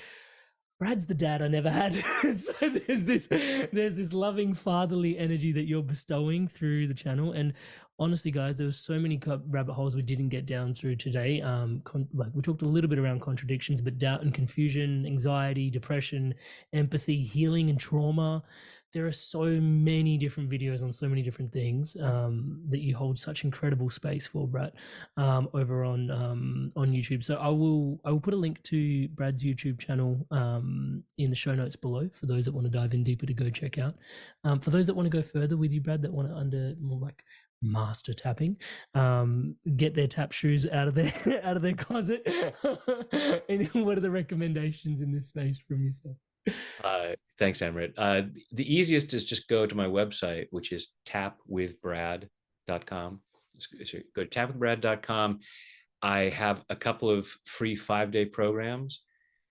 Brad's the dad I never had. So there's this loving fatherly energy that you're bestowing through the channel. And honestly, guys, there was so many rabbit holes we didn't get down through today. We talked a little bit around contradictions, but doubt and confusion, anxiety, depression, empathy, healing and trauma. There are so many different videos on so many different things that you hold such incredible space for, Brad, over on YouTube. So I will put a link to Brad's YouTube channel in the show notes below for those that want to dive in deeper to go check out. For those that want to go further with you, Brad, that want to under more like master tapping, get their tap shoes out of their closet. And what are the recommendations in this space from yourself? Thanks, Amrit. The easiest is just go to my website, which is tapwithbrad.com. So go to tapwithbrad.com. I have a couple of free 5-day programs.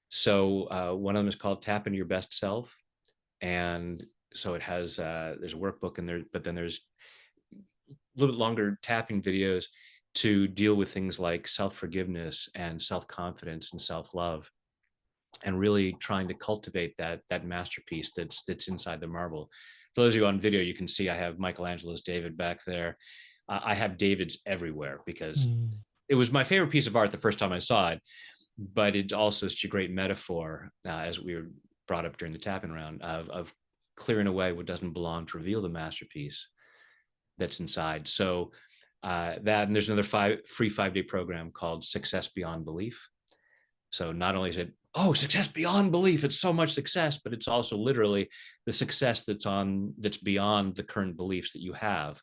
So one of them is called Tap Into Your Best Self. And so it has, there's a workbook in there, but then there's a little bit longer tapping videos to deal with things like self-forgiveness and self-confidence and self-love, and really trying to cultivate that masterpiece that's inside the marble. For those of you on video, you can see I have Michelangelo's David back there. I have Davids everywhere because it was my favorite piece of art the first time I saw it, but it also is such a great metaphor, as we were brought up during the tapping round, of clearing away what doesn't belong to reveal the masterpiece that's inside. So and there's another free 5-day program called Success Beyond Belief. So not only is it, success beyond belief, it's so much success, but it's also literally the success that's beyond the current beliefs that you have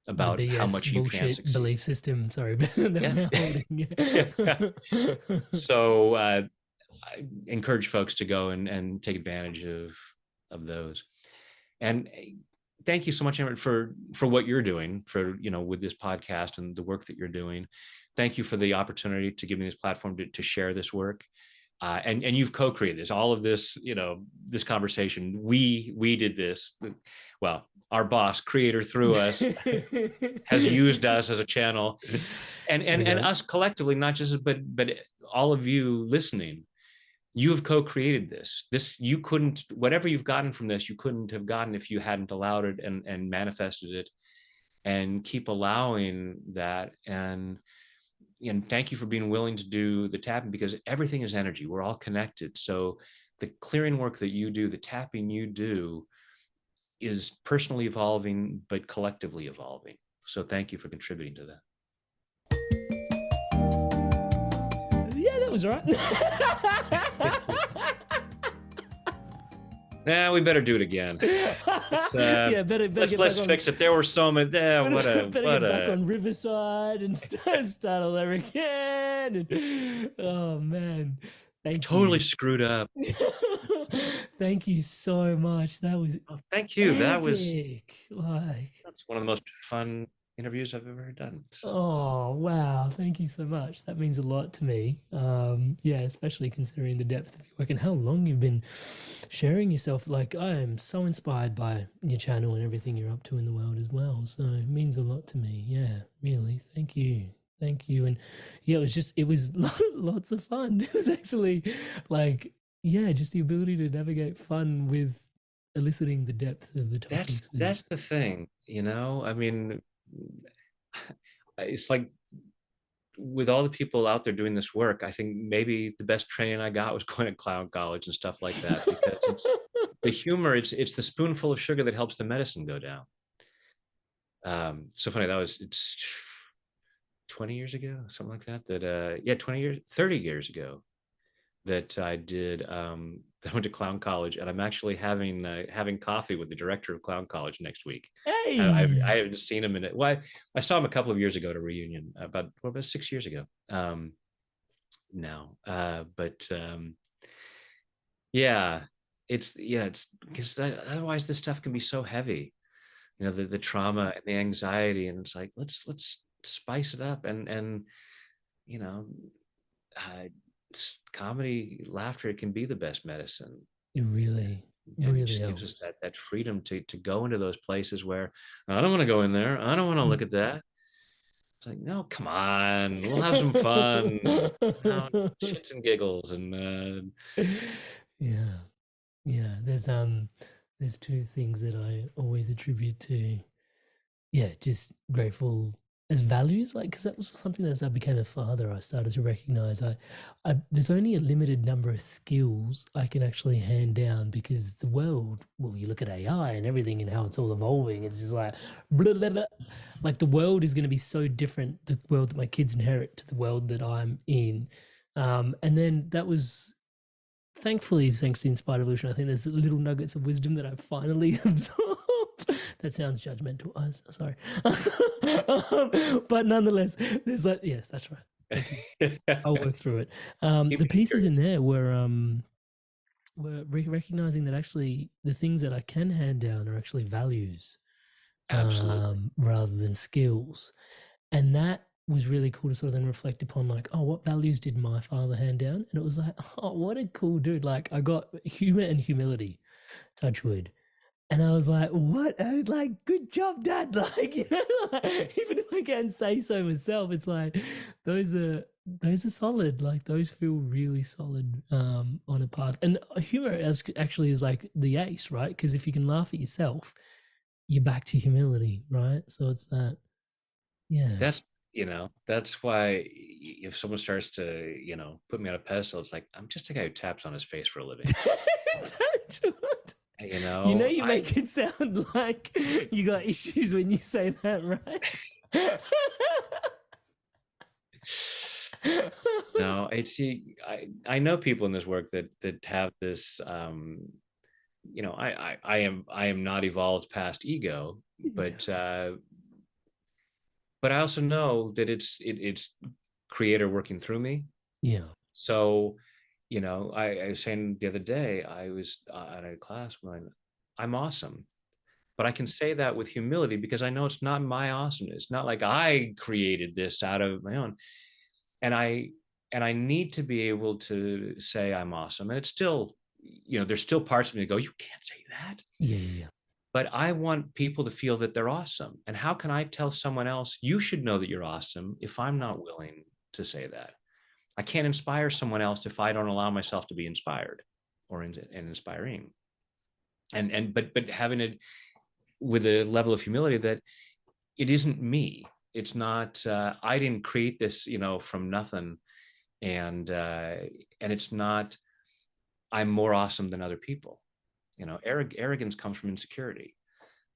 about how much you can succeed. Belief system. Sorry. So I encourage folks to go and take advantage of those. And thank you so much, Amrit, for what you're doing with this podcast and the work that you're doing. Thank you for the opportunity to give me this platform to share this work. and you've co-created this, all of this, this conversation. We did this. Well, our boss, creator through us, has used us as a channel, and us collectively, not just but all of you listening. You have co-created this. You couldn't, whatever you've gotten from this, you couldn't have gotten if you hadn't allowed it and manifested it, and keep allowing that. And thank you for being willing to do the tapping, because everything is energy. We're all connected. So the clearing work that you do, the tapping you do, is personally evolving, but collectively evolving. So thank you for contributing to that. Yeah, that was all right. Nah, we better do it again. Let's fix it. There were so many. Better get back on Riverside and start all over again. And, oh man, totally screwed up. Thank you so much. That was. Oh, thank you. That was that's one of the most fun interviews I've ever done. So. Oh wow, thank you so much. That means a lot to me. Especially considering the depth of your work and how long you've been sharing yourself. Like, I am so inspired by your channel and everything you're up to in the world as well. So it means a lot to me. Yeah, really. Thank you. And yeah, it was lots of fun. It was actually just the ability to navigate fun with eliciting the depth of the topics. That's the thing, I mean, it's like with all the people out there doing this work, I think maybe the best training I got was going to clown college and stuff like that, because it's the humor, it's the spoonful of sugar that helps the medicine go down. So funny, it's 20 years ago, something like that, 30 years ago that I did, I went to clown college, and I'm actually having coffee with the director of clown college next week. Hey, I haven't seen him in it. Well, I saw him a couple of years ago at a reunion, about 6 years ago. It's because otherwise this stuff can be so heavy, the trauma and the anxiety, and it's like let's spice it up, and comedy, laughter, it can be the best medicine. It really gives us that freedom to go into those places where I don't want to go in there. I don't want to look at that. It's like, no, come on, we'll have some fun, shits and giggles, and There's two things that I always attribute to, just grateful as values, because that was something that as I became a father, I started to recognize there's only a limited number of skills I can actually hand down, because the world, you look at AI and everything and how it's all evolving, it's just like blah, blah, blah. Like the world is going to be so different, the world that my kids inherit to the world that I'm in. And then that was thankfully, thanks to Inspired Evolution, I think there's little nuggets of wisdom that I've finally absorbed. That sounds judgmental. I'm sorry. But nonetheless, there's yes, that's right. I'll work through it. The pieces in there were recognizing that actually the things that I can hand down are actually values, rather than skills. And that was really cool to sort of then reflect upon, what values did my father hand down? And it was like, oh, what a cool dude. I got humor and humility, touch wood. And I was like, what? Good job, Dad. Even if I can't say so myself, it's like, those are solid. Those feel really solid on a path. And humor actually is like the ace, right? Because if you can laugh at yourself, you're back to humility, right? So it's that, that's why if someone starts to, put me on a pedestal, it's like, I'm just a guy who taps on his face for a living. You make it sound like you got issues when you say that, right? No, it's I know people in this work that have this. I am not evolved past ego, but I also know that it's creator working through me. Yeah. So. I was saying the other day, I was at a class going, I'm awesome. But I can say that with humility because I know it's not my awesomeness. It's not like I created this out of my own. And and I need to be able to say I'm awesome. And it's still, there's still parts of me that go, you can't say that. Yeah. But I want people to feel that they're awesome. And how can I tell someone else, you should know that you're awesome, if I'm not willing to say that? I can't inspire someone else if I don't allow myself to be inspired or inspiring. But having it with a level of humility that it isn't me. It's not, I didn't create this, from nothing. And it's not, I'm more awesome than other people. Arrogance comes from insecurity.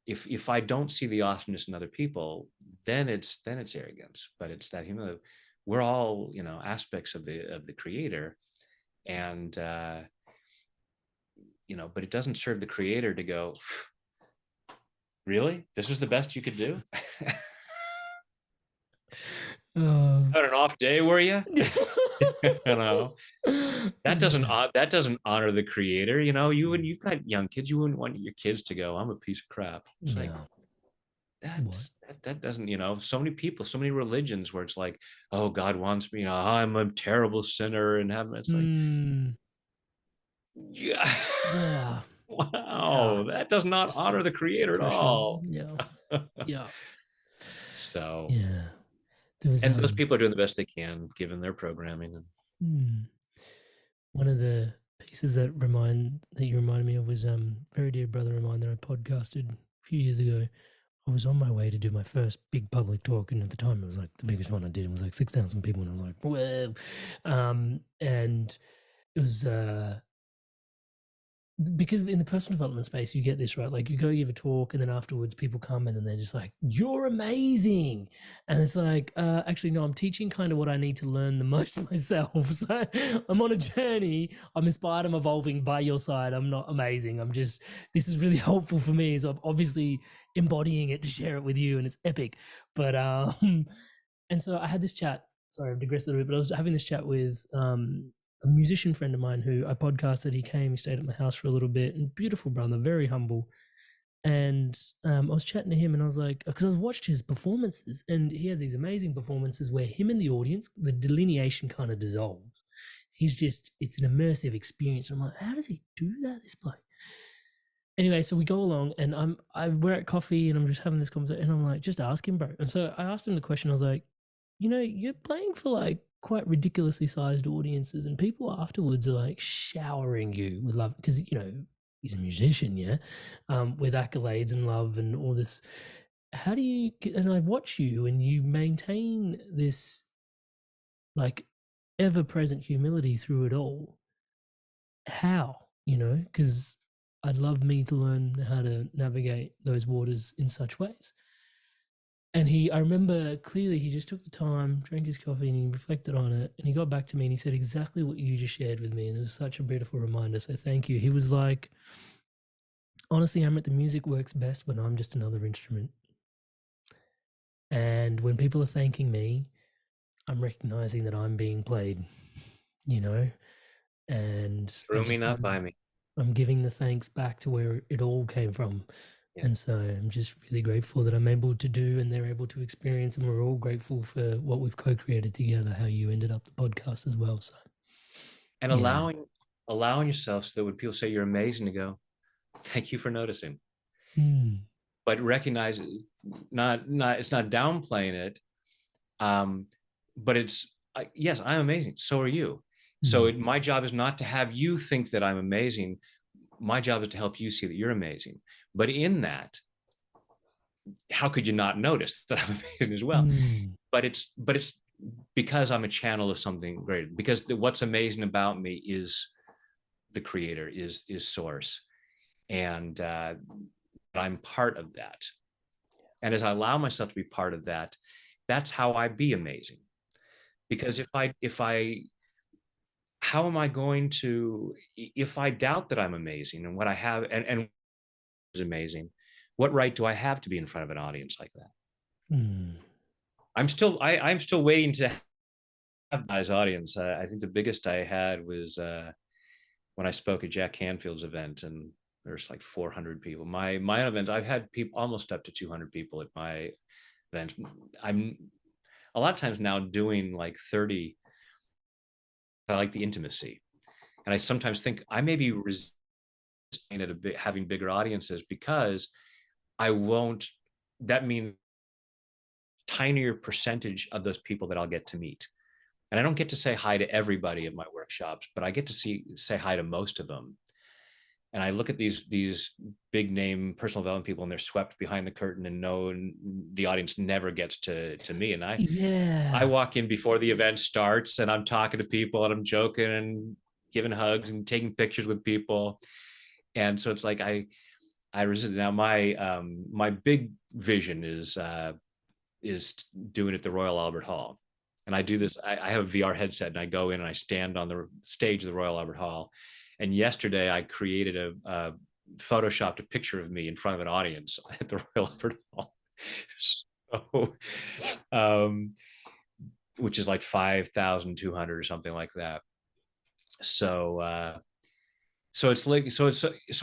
If I don't see the awesomeness in other people, then it's arrogance. But it's that humility. We're all, aspects of the creator, and but it doesn't serve the creator to go, really, this is the best you could do. On an off day, were you? That doesn't honor the creator. You've got young kids. You wouldn't want your kids to go, I'm a piece of crap. It's like, that doesn't, so many people, so many religions where it's like, oh, God wants me, I'm a terrible sinner in heaven. It's like, yeah. Wow, that does not honor the creator at all. Yeah. So and those people are doing the best they can given their programming. One of the pieces that you reminded me of was very dear brother of mine that I podcasted a few years ago. I was on my way to do my first big public talk, and at the time it was like the biggest one I did. It was like 6,000 people, and I was like, whoa. And it was because in the personal development space, you get this, right? Like you go give a talk, and then afterwards people come in and they're just like, you're amazing. And it's like, actually, no, I'm teaching kind of what I need to learn the most myself. So I'm on a journey. I'm inspired. I'm evolving by your side. I'm not amazing. This is really helpful for me. So I'm obviously embodying it to share it with you, and it's epic. But, and so I had this chat. Sorry, I've digressed a little bit, but I was having this chat with, a musician friend of mine who I podcasted. He came, he stayed at my house for a little bit, and beautiful brother, very humble. And I was chatting to him, and I was like, because I watched his performances, and he has these amazing performances where him and the audience, the delineation kind of dissolves. It's an immersive experience. I'm like, how does he do that, this bloke? Anyway, so we go along, and we're at coffee, and I'm just having this conversation, and I'm like, just ask him, bro. And so I asked him the question. I was like, you're playing for like quite ridiculously sized audiences, and people afterwards are like showering you with love because he's a musician, with accolades and love and all this. How do you? And I watch you, and you maintain this like ever-present humility through it all. How? Because I'd love me to learn how to navigate those waters in such ways. And I remember clearly he just took the time, drank his coffee, and he reflected on it. And he got back to me and he said exactly what you just shared with me. And it was such a beautiful reminder. So thank you. He was like, honestly, Amrit, the music works best when I'm just another instrument. And when people are thanking me, I'm recognizing that I'm being played, and through me, not by me. I'm giving the thanks back to where it all came from. Yeah. And so I'm just really grateful that I'm able to do and they're able to experience, and we're all grateful for what we've co-created together, how you ended up the podcast as well. So, and allowing yourself so that when people say you're amazing to go, thank you for noticing. But recognize it's not downplaying it. But it's, yes, I'm amazing. So are you. So my job is not to have you think that I'm amazing. My job is to help you see that you're amazing. But in that, how could you not notice that I'm amazing as well? But it's because I'm a channel of something greater. Because what's amazing about me is the creator, is source, and I'm part of that. And as I allow myself to be part of that, that's how I be amazing. Because how am I going to, if I doubt that I'm amazing and what I have and is amazing, what right do I have to be in front of an audience like that? I'm still waiting to have a nice audience. I think the biggest I had was when I spoke at Jack Canfield's event, and there's like 400 people. My event, I've had people almost up to 200 people at my event. I'm a lot of times now doing like 30 I like the intimacy. And I sometimes think I may be resisting at having bigger audiences because that means tinier percentage of those people that I'll get to meet. And I don't get to say hi to everybody at my workshops, but I get to say hi to most of them. And I look at these big name personal development people, and they're swept behind the curtain, and the audience never gets to me. And I walk in before the event starts, and I'm talking to people, and I'm joking and giving hugs and taking pictures with people. And so it's like I resist. Now my big vision is doing it at the Royal Albert Hall. And I do this, I have a VR headset, and I go in and I stand on the stage of the Royal Albert Hall. And yesterday I created photoshopped a picture of me in front of an audience at the Royal Albert Hall. So, which is like 5,200 or something like that. So it's like, so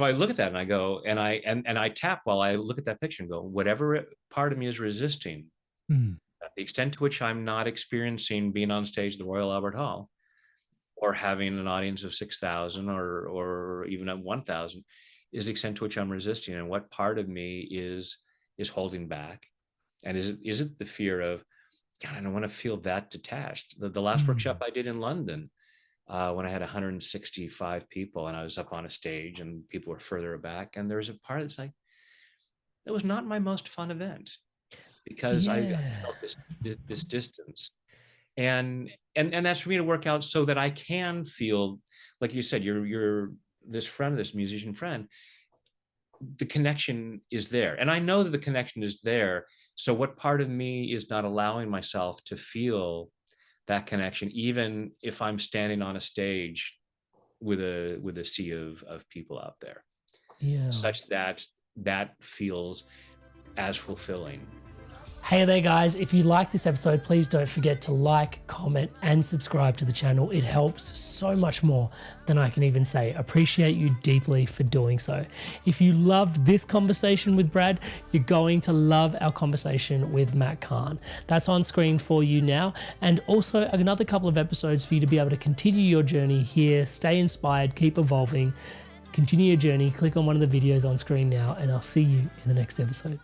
I look at that and I go, and I tap while I look at that picture and go, whatever part of me is resisting, the extent to which I'm not experiencing being on stage at the Royal Albert Hall or having an audience of 6,000 or even at 1,000 is the extent to which I'm resisting. And what part of me is holding back? And is it the fear of, God, I don't want to feel that detached. The last workshop I did in London, when I had 165 people and I was up on a stage and people were further back, and there was a part that's like, that was not my most fun event, because I felt this distance, and that's for me to work out so that I can feel, like you said, you're this friend, this musician friend, the connection is there, and I know that the connection is there. So what part of me is not allowing myself to feel that connection, even if I'm standing on a stage with a sea of people out there, such that feels as fulfilling. Hey there guys, if you like this episode, please don't forget to like, comment and subscribe to the channel. It helps so much more than I can even say. Appreciate you deeply for doing so. If you loved this conversation with Brad, you're going to love our conversation with Matt Kahn. That's on screen for you now, and also another couple of episodes for you to be able to continue your journey here, stay inspired, keep evolving, continue your journey. Click on one of the videos on screen now, and I'll see you in the next episode.